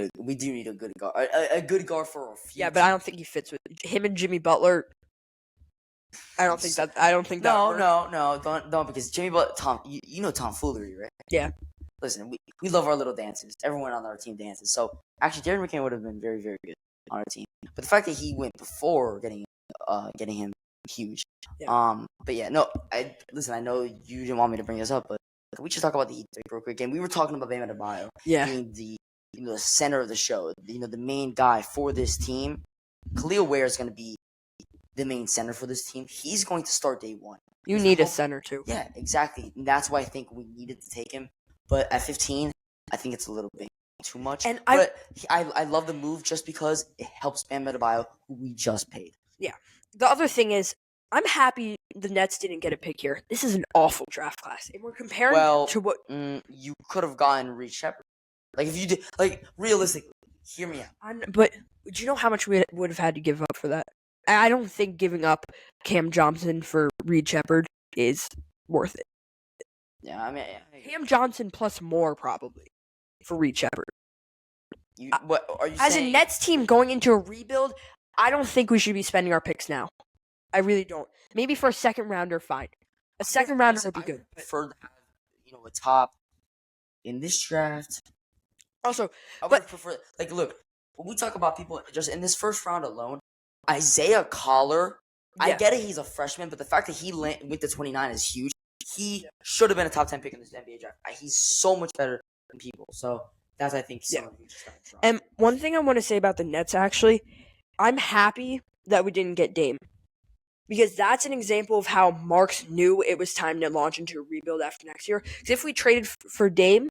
need a good guard, a good guard for our future. Yeah, but I don't think he fits with him and Jimmy Butler. I don't think that. No, don't because Jimmy Butler, you know tomfoolery, right? Yeah. Listen, we love our little dances. Everyone on our team dances. So actually, Darren McCann would have been very, very good on our team. But the fact that he went before getting him huge. Yeah. But yeah, no. I know you didn't want me to bring this up, but we should talk about the Heat real quick. And we were talking about Bam Adebayo being the center of the show. The main guy for this team. Khalil Ware is going to be the main center for this team. He's going to start day one. You need a center too. Yeah, exactly. And that's why I think we needed to take him. But at 15, I think it's a little bit too much. And I love the move just because it helps Bam Adebayo, who we just paid. Yeah. The other thing is, I'm happy the Nets didn't get a pick here. This is an awful draft class. And we're comparing to what you could have gotten Reed Shepard. Like if you did, like realistically, hear me out. But do you know how much we would have had to give up for that? I don't think giving up Cam Johnson for Reed Shepard is worth it. Yeah, I mean, Cam Johnson plus more probably for Reed Shepard. What are you as saying? a Nets team going into a rebuild? I don't think we should be spending our picks now. I really don't. Maybe for a second rounder, fine. A second rounder would be good. I prefer to have a top in this draft. Also, I would prefer look when we talk about people just in this first round alone. Isaiah Collar, I get it, he's a freshman, but the fact that he went to 29 is huge. He should have been a top 10 pick in this NBA draft. He's so much better than people. So that's, I think, some of you just got to try. And one thing I want to say about the Nets, actually, I'm happy that we didn't get Dame. Because that's an example of how Marks knew it was time to launch into a rebuild after next year. Because if we traded for Dame,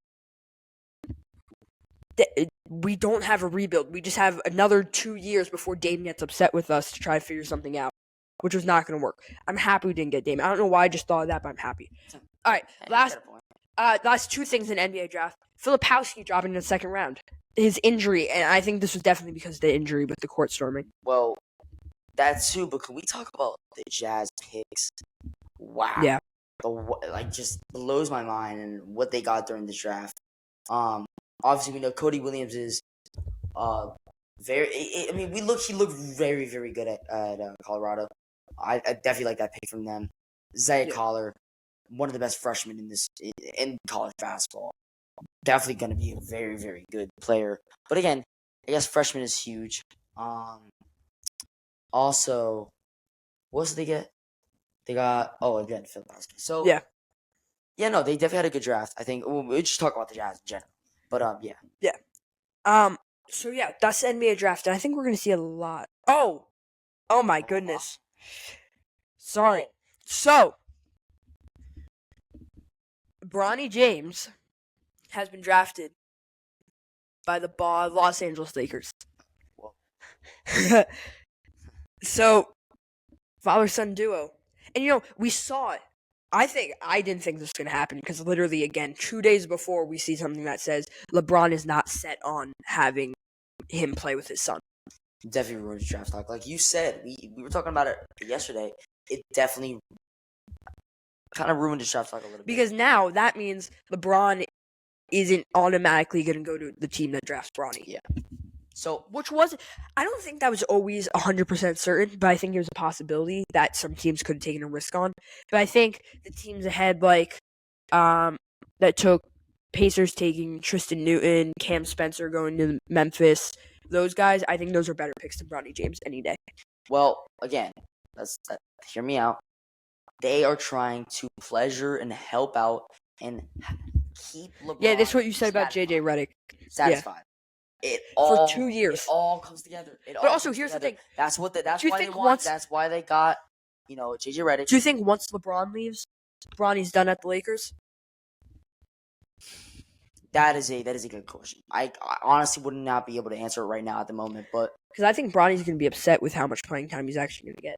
we don't have a rebuild. We just have another 2 years before Dame gets upset with us to try to figure something out, which was not going to work. I'm happy we didn't get Dame. I don't know why I just thought of that, but I'm happy. All right, last two things in NBA draft. Filipowski dropping in the second round. His injury, and I think this was definitely because of the injury with the court storming. Well, that too, but can we talk about the Jazz picks? Wow. Yeah. Just blows my mind and what they got during the draft. Obviously, we know Cody Williams is very. He looked very, very good at Colorado. I definitely like that pick from them. Isaiah Collar, one of the best freshmen in college basketball. Definitely going to be a very, very good player. But again, I guess freshman is huge. Also, what else did they get? They got again Filipowski. So yeah, no, they definitely had a good draft. I think we'll just talk about the Jazz in general. But yeah. So yeah, that's the NBA draft, and I think we're gonna see a lot. Oh my goodness. Sorry. So, Bronny James has been drafted by the Los Angeles Lakers. So, father-son duo. And we saw it. I didn't think this was going to happen because literally, again, 2 days before we see something that says LeBron is not set on having him play with his son. Definitely ruined draft stock. Like you said, we were talking about it yesterday. It definitely kind of ruined his draft stock a little bit. Because now that means LeBron isn't automatically going to go to the team that drafts Bronny. Yeah. So, I don't think that was always 100% certain, but I think it was a possibility that some teams could have taken a risk on. But I think the teams ahead, that took Pacers taking Tristan Newton, Cam Spencer going to Memphis, those guys, I think those are better picks than Bronny James any day. Well, again, hear me out. They are trying to pleasure and help out and keep LeBron. Yeah, that's what you said about JJ Redick. Satisfied. Yeah. For 2 years. It all comes together. But also, here's the thing. That's why they want. That's why they got, JJ Redick. Do you think once LeBron leaves, Bronny's done at the Lakers? That is a good question. I honestly would not be able to answer it right now at the moment, but because I think Bronny's going to be upset with how much playing time he's actually going to get.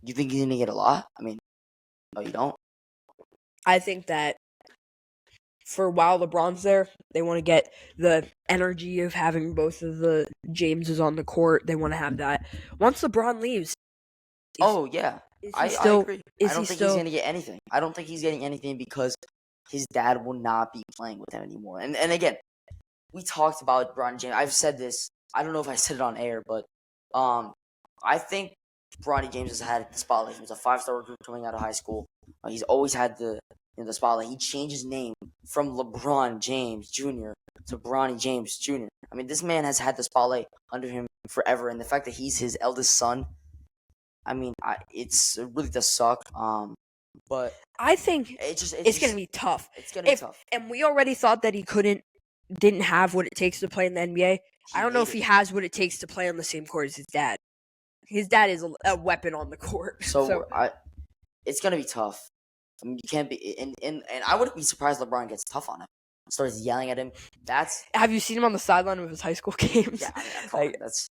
You think he's going to get a lot? No, you don't. I think that for while LeBron's there, they want to get the energy of having both of the Jameses on the court. They want to have that. Once LeBron leaves, oh yeah, Is I he still? agree. Is I don't he think still? he's gonna get anything. I don't think he's getting anything because his dad will not be playing with him anymore. And again, we talked about Bron James. I've said this. I don't know if I said it on air, but I think Bronny James has had the spotlight. He was a 5-star recruit coming out of high school. He's always had the spotlight. He changed his name from LeBron James Jr. to Bronny James Jr. I mean, this man has had the spotlight under him forever, and the fact that he's his eldest son, I mean, it really does suck. But I think it's gonna be tough. It's gonna be tough. And we already thought that he didn't have what it takes to play in the NBA. I don't know if he has what it takes to play on the same court as his dad. His dad is a weapon on the court. So it's gonna be tough. I mean, you can't be, and I wouldn't be surprised LeBron gets tough on him, starts yelling at him. Have you seen him on the sideline of his high school games? Yeah, I mean, that's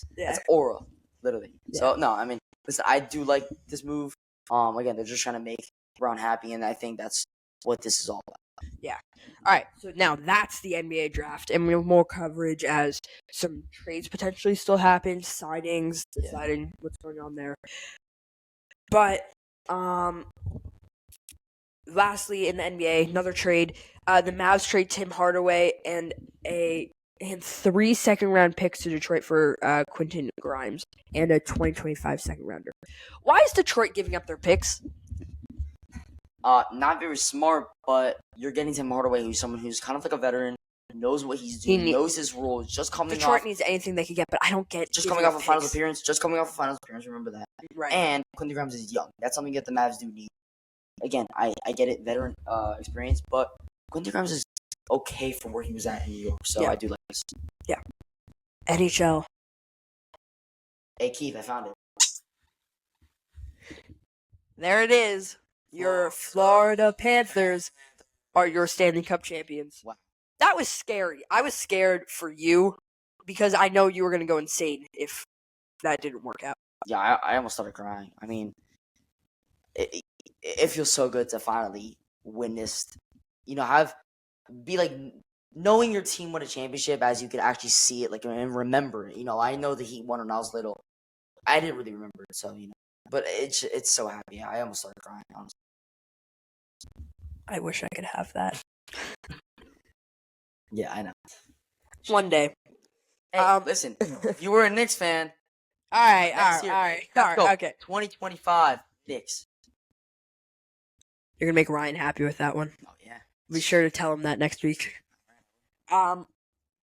aura, literally. Yeah. So no, I mean, listen, I do like this move. Again, they're just trying to make LeBron happy, and I think that's what this is all about. Yeah. All right. So now that's the NBA draft, and we have more coverage as some trades potentially still happen, signings, deciding what's going on there. But lastly, in the NBA, another trade. The Mavs trade Tim Hardaway and 3 second-round picks to Detroit for Quentin Grimes and a 2025 second-rounder. Why is Detroit giving up their picks? Not very smart, but you're getting Tim Hardaway, who's someone who's kind of like a veteran, knows what he's doing, knows his role. Just coming Detroit off, needs anything they can get, but I don't get. Just coming off a finals appearance. Remember that. Right. And Quentin Grimes is young. That's something that the Mavs do need. Again, I get it, veteran experience, but Quentin Grimes is okay for where he was at in New York, so I do like this. Yeah. NHL. Hey Keith, I found it. There it is. Your Florida Panthers are your Stanley Cup champions. Wow. That was scary. I was scared for you because I know you were going to go insane if that didn't work out. Yeah, I almost started crying. I mean, it feels so good to finally witness, be like knowing your team won a championship as you could actually see it, like, and remember it. I know the Heat won when I was little. I didn't really remember it, so but it's so happy. I almost started crying, honestly. I wish I could have that. Yeah, I know. One day. Hey, listen, if you were a Knicks fan, all right, okay. 2025 Knicks. You're gonna make Ryan happy with that one. Oh yeah. Be sure to tell him that next week.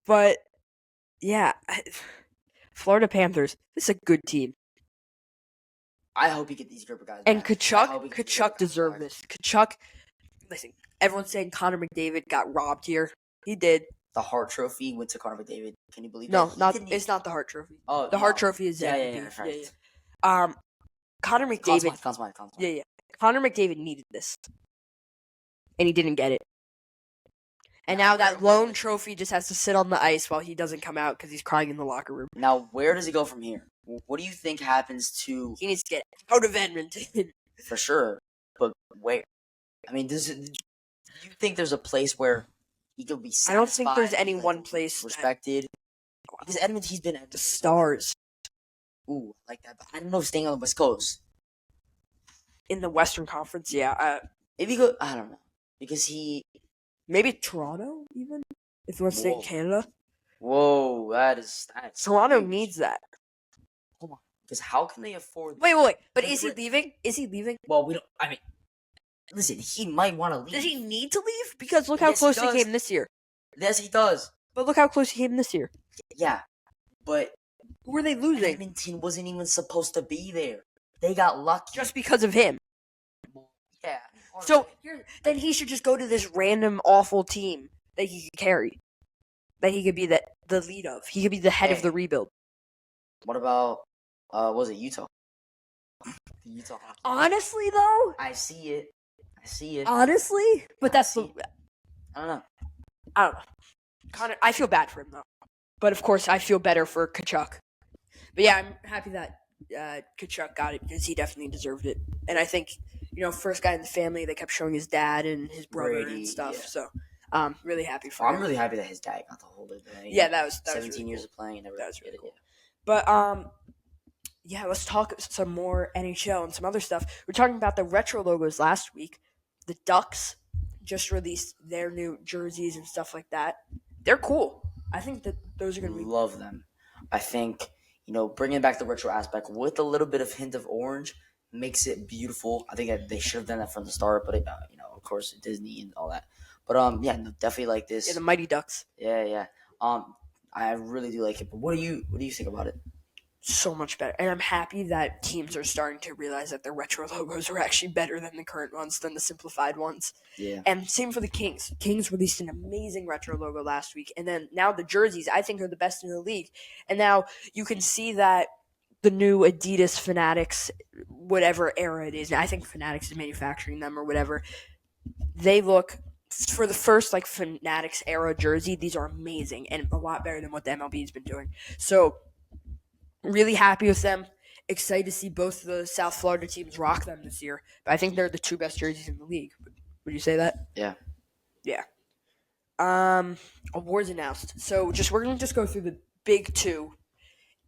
But yeah, Florida Panthers. This is a good team. I hope you get these group of guys. And Kachuk deserved this. Kachuk, listen, everyone's saying Connor McDavid got robbed here. He did. The Hart Trophy went to Connor McDavid. Can you believe that? No, it's not the Hart Trophy. Oh, the Hart Trophy is yeah. Connor McDavid. Conn Smythe. Yeah. Connor McDavid needed this, and he didn't get it. And now that lone trophy just has to sit on the ice while he doesn't come out because he's crying in the locker room. Now, where does he go from here? What do you think happens to... He needs to get out of Edmonton. For sure. But where? I mean, do you think there's a place where he could be satisfied? I don't think there's any one place respected. Because Edmonton, he's been at the Stars. Ooh, like that. But I don't know if staying on the West Coast. In the Western Conference, yeah. Maybe go... I don't know. Because maybe Toronto, even? If he wants to stay in Canada? Whoa, that's Toronto needs that. Hold on. Because how can they afford... Wait. But is he leaving? Is he leaving? Well, we don't... I mean... Listen, he might want to leave. Does he need to leave? Because look how close he came this year. Yes, he does. But look how close he came this year. Yeah. But... Who were they losing? Edmonton wasn't even supposed to be there. They got lucky. Just because of him. Yeah. So then he should just go to this random awful team that he could carry, that he could be the lead of. He could be the head of the rebuild. What about was it Utah? Utah. Honestly, though, I see it. Honestly, but that's I don't know. Connor, I feel bad for him though, but of course I feel better for Kachuk. But yeah, I'm happy that Kachuk got it because he definitely deserved it, and I think. First guy in the family. They kept showing his dad and his brother Brady, and stuff. Yeah. So, really happy for him. I'm really happy that his dad got to hold it. Yeah, that was 17 really years cool. of playing. And that was really cool. Yeah. But Yeah, let's talk some more NHL and some other stuff. We're talking about the retro logos last week. The Ducks just released their new jerseys and stuff like that. They're cool. I think that those are going to be. Love them. I think, bringing back the retro aspect with a little bit of hint of orange makes it beautiful. I think that they should have done that from the start, but of course, Disney and all that. But yeah, no, definitely like this. Yeah, the Mighty Ducks. Yeah. I really do like it. But what do you think about it? So much better. And I'm happy that teams are starting to realize that their retro logos are actually better than the current ones, than the simplified ones. Yeah. And same for the Kings. Kings released an amazing retro logo last week. And then now the jerseys, I think, are the best in the league. And now you can see that the new Adidas Fanatics, whatever era it is, I think Fanatics is manufacturing them or whatever, they look, for the first Fanatics era jersey, these are amazing and a lot better than what the MLB has been doing. So really happy with them. Excited to see both the South Florida teams rock them this year. But I think they're the two best jerseys in the league. Would you say that? Yeah. Yeah. Awards announced. So we're gonna go through the big two.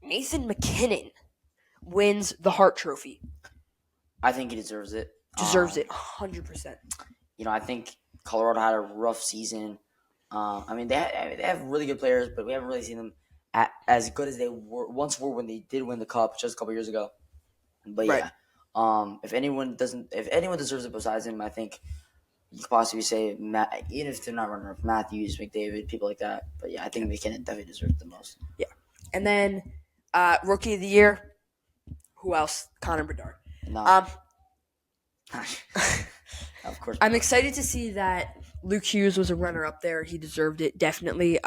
Nathan MacKinnon wins the Hart Trophy. I think he deserves it. Deserves it 100%. I think Colorado had a rough season. They have really good players, but we haven't really seen them as good as they once were when they did win the cup just a couple years ago. But Right. yeah, if anyone deserves it besides him, I think you could possibly say Matt, even if they're not runner up, Matthews, McDavid, people like that. But yeah, I think McKinnon definitely deserves it the most. Yeah. And then Rookie of the Year, who else? Connor Bedard. No. Of course. I'm excited to see that Luke Hughes was a runner-up there. He deserved it, definitely.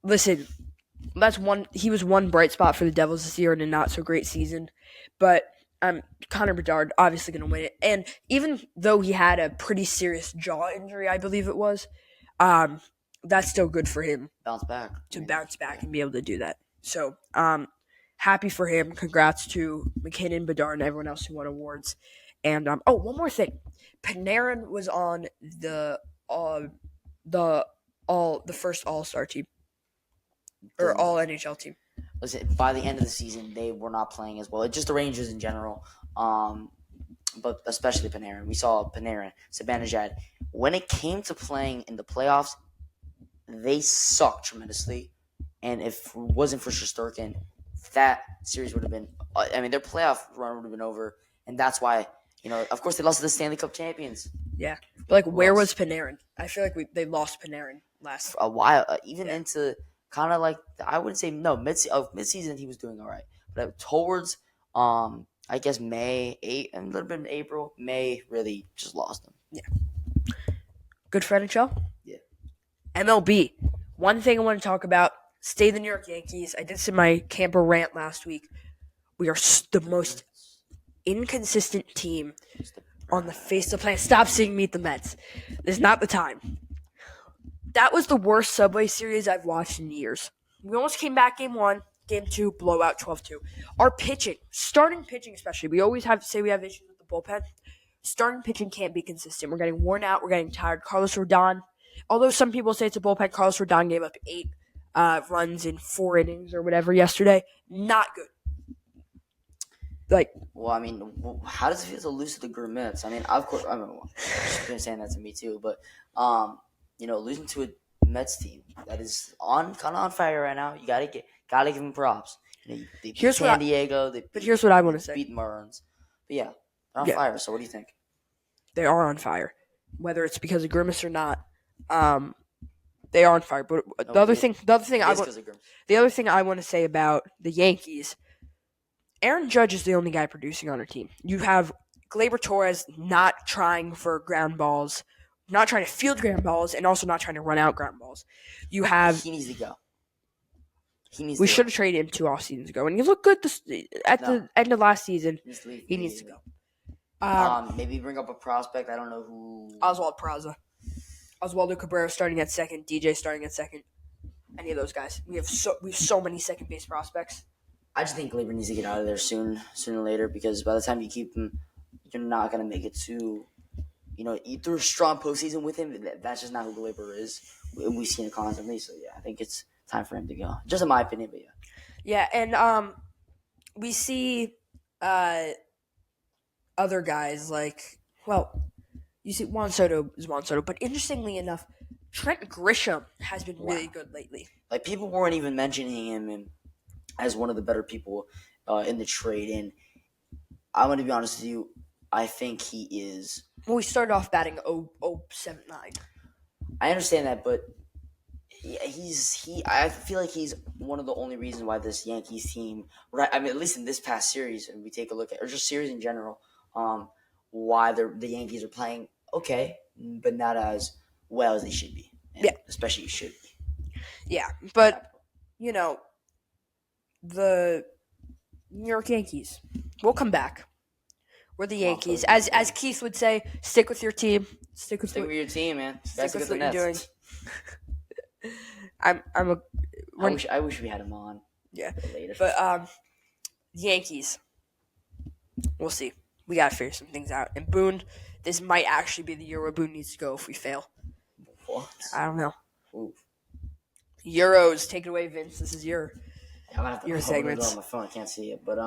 Listen, he was one bright spot for the Devils this year in a not-so-great season. But Connor Bedard obviously going to win it. And even though he had a pretty serious jaw injury, I believe it was, that's still good for him. Bounce back. Bounce back and be able to do that. So, happy for him. Congrats to MacKinnon, Bedard, and everyone else who won awards. And one more thing, Panarin was on the first All-Star team or All NHL team. Listen, by the end of the season, they were not playing as well. It's just the Rangers in general, but especially Panarin. We saw Panarin, Zibanejad. When it came to playing in the playoffs, they sucked tremendously. And if it wasn't for Shesterkin, that series would have been. Their playoff run would have been over, and that's why. Of course, they lost to the Stanley Cup champions. Yeah, but where was Panarin? I feel like they lost Panarin last for a while, into kind of I wouldn't say no mid-season he was doing all right, but towards I guess May, a little bit in April, May really just lost them. Yeah. Good for NHL? Yeah. MLB. One thing I want to talk about, stay the New York Yankees. I did this in my camper rant last week. We are the most inconsistent team on the face of the planet. Stop saying meet the Mets. This is not the time. That was the worst Subway series I've watched in years. We almost came back game 1, game 2, blowout 12-2. Our pitching, starting pitching especially, we always have to say we have issues with the bullpen. Starting pitching can't be consistent. We're getting worn out. We're getting tired. Carlos Rodon, although some people say it's a bullpen, Carlos Rodon gave up 8 runs in 4 innings or whatever yesterday. Not good. How does it feel to lose to the Gourmets? Of course, she's been saying that to me too, but losing to a Mets team that is kind of on fire right now, you gotta give them props. They beat San Diego. Here's what I want to say. Beat Marlins, but yeah, they're on fire. So what do you think? They are on fire, whether it's because of Grimace or not. They are on fire. But the other thing I want to say about the Yankees. Aaron Judge is the only guy producing on our team. You have Gleyber Torres not trying for ground balls, not trying to field ground balls, and also not trying to run out ground balls. He needs to go. We should have traded him 2 off seasons ago, and he looked good at the end of last season. He needs to go. Maybe bring up a prospect. I don't know who. Oswald Peraza. Oswaldo Cabrera starting at second. DJ starting at second. Any of those guys. We have so many second base prospects. I just think Gleyber needs to get out of there sooner or later, because by the time you keep him, you're not going to make it to, through a strong postseason with him. That's just not who Gleyber is. We've seen it constantly. So, yeah, I think it's time for him to go. Just in my opinion, but yeah. Yeah, and we see other guys like, you see Juan Soto is Juan Soto, but interestingly enough, Trent Grisham has been really Wow. good lately. Like, people weren't even mentioning him as one of the better people in the trade. And I'm going to be honest with you, I think he is. Well, we started off batting 0.079. I understand that, but I feel like he's one of the only reasons why this Yankees team, right? I mean, at least in this past series, and we take a look at, or just series in general, why the Yankees are playing okay, but not as well as they should be. And Yeah. especially should be. Yeah, but you know, the New York Yankees, we'll come back. We're the Yankees, as Keith would say. Stick with your team. Stick with your team, man. Stick with the what you're doing. Nets. I wish we had him on. Yeah, later. but Yankees. We'll see. We gotta figure some things out. And Boone, this might actually be the year where Boone needs to go if we fail. What? I don't know. Ooh. Euros, take it away, Vince. This is your segments. On my phone, I can't see it, but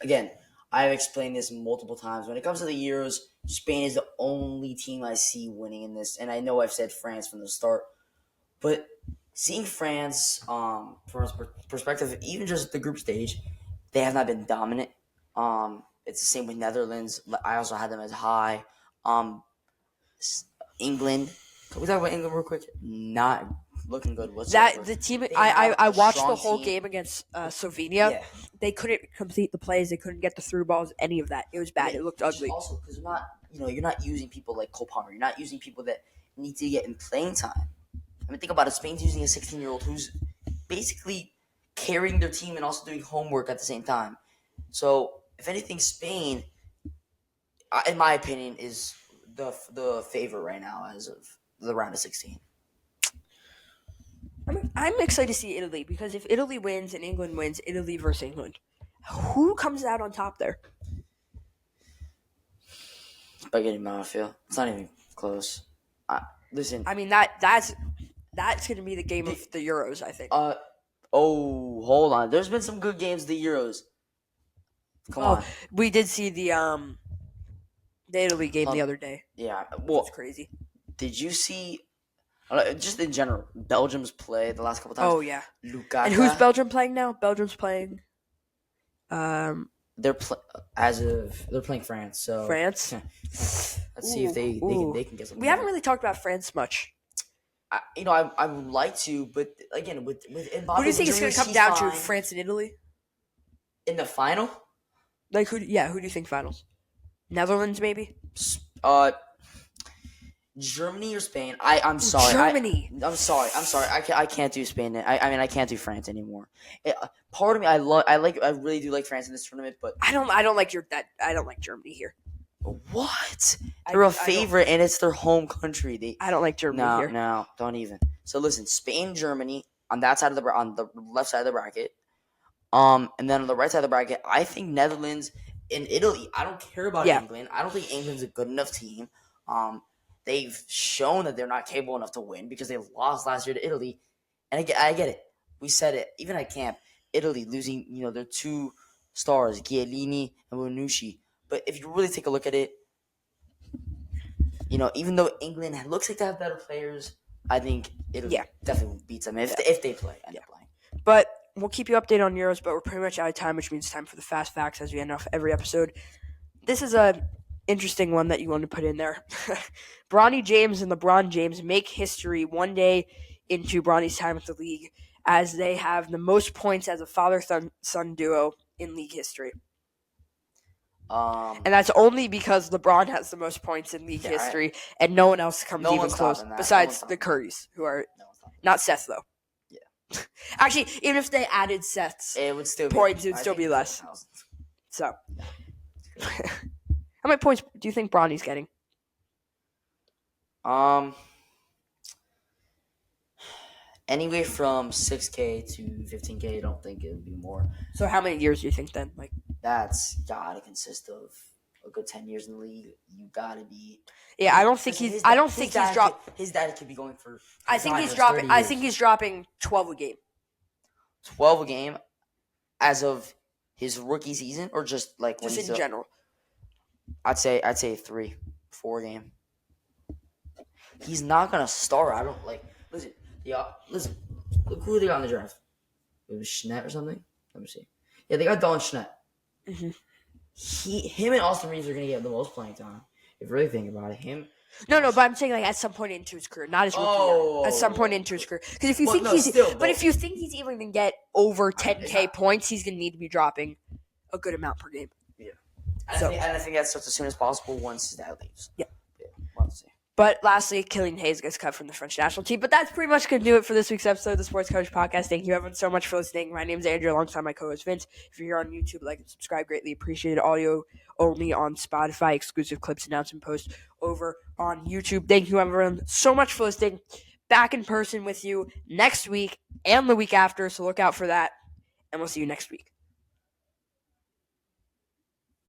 again, I've explained this multiple times. When it comes to the Euros, Spain is the only team I see winning in this, and I know I've said France from the start, but seeing France, from a perspective, even just the group stage, they have not been dominant. It's the same with Netherlands. I also had them as high. England. Can we talk about England real quick? Not looking good whatsoever. The team I watched the whole game against Slovenia. Yeah. They couldn't complete the plays. They couldn't get the through balls. Any of that. It was bad. It looked ugly. Also, because you're not using people like Cole Palmer. You're not using people that need to get in playing time. I mean, think about it. Spain's using a 16-year-old who's basically carrying their team and also doing homework at the same time. So, if anything, Spain, in my opinion, is the favorite right now as of the round of 16. I'm excited to see Italy because if Italy wins and England wins, Italy versus England, who comes out on top there? Spaghetti Mafia. It's not even close. Listen. I mean that's going to be the game of the Euros, I think. Hold on. There's been some good games the Euros. Come on. We did see the Italy game the other day. Yeah, well, it's crazy. Did you see? Just in general, Belgium's play the last couple times. Oh yeah. Lukaku. And who's Belgium playing now? Belgium's playing. They're playing France. So France. Let's see if they can get something. We haven't really talked about France much. I would like to, but again, with Mbappe, who do you think it's going to come down to? France and Italy in the final? Like who do you think finals? Netherlands maybe. Germany or Spain? I'm sorry. Germany. I'm sorry. I can't do Spain. I can't do France anymore. Part of me, I really do like France in this tournament, but I don't like I don't like Germany here. What? They're a favorite, and it's their home country. I don't like Germany here. No, don't even. So listen, Spain, Germany on that side of on the left side of the bracket, and then on the right side of the bracket, I think Netherlands and Italy. I don't care about England. I don't think England's a good enough team. They've shown that they're not capable enough to win because they lost last year to Italy. And I get it. We said it. Even at camp, Italy losing, their two stars, Chiellini and Bonucci. But if you really take a look at it, even though England looks like they have better players, I think Italy definitely beats them if they play. End up playing. But we'll keep you updated on Euros, but we're pretty much out of time, which means it's time for the fast facts as we end off every episode. This is a interesting one that you want to put in there. Bronny James and LeBron James make history one day into Bronny's time at the league as they have the most points as a father-son duo in league history. And that's only because LeBron has the most points in league history, and no one else comes even close besides the Currys, who are not Seth though. Yeah. Actually, even if they added Seth's points, it would still be less. So. How many points do you think Bronny's getting? Anywhere from 6K to 15K. I don't think it would be more. So how many years do you think then? That's gotta consist of a good 10 years in the league. You gotta be. Yeah, I don't think he's. I don't think he's dropped. His dad could be going for. I think he's dropping. I think he's dropping 12 a game. 12 a game, as of His rookie season, or just like when Just he's in general. I'd say 3-4 game. He's not gonna start. I don't like. Listen. Look who they got in the draft. It was Schnett or something. Let me see. Yeah, they got Don Schnett. Mm-hmm. Him and Austin Reeves are gonna get the most playing time. If you really think about it, him. No, but I'm saying like at some point into his career, not his rookie year. At some point into his career, because if you think if you think he's even gonna get over 10K points, he's gonna need to be dropping a good amount per game. Yeah, and I think that starts as soon as possible once his dad leaves. Yeah. We'll see. But lastly, Killian Hayes gets cut from the French national team. But that's pretty much going to do it for this week's episode of the Sports Coach Podcast. Thank you, everyone, so much for listening. My name is Andrew, alongside my co-host Vince. If you're here on YouTube, like and subscribe. Greatly appreciated. Audio only on Spotify. Exclusive clips, announcement posts over on YouTube. Thank you, everyone, so much for listening. Back in person with you next week and the week after, so look out for that. And we'll see you next week.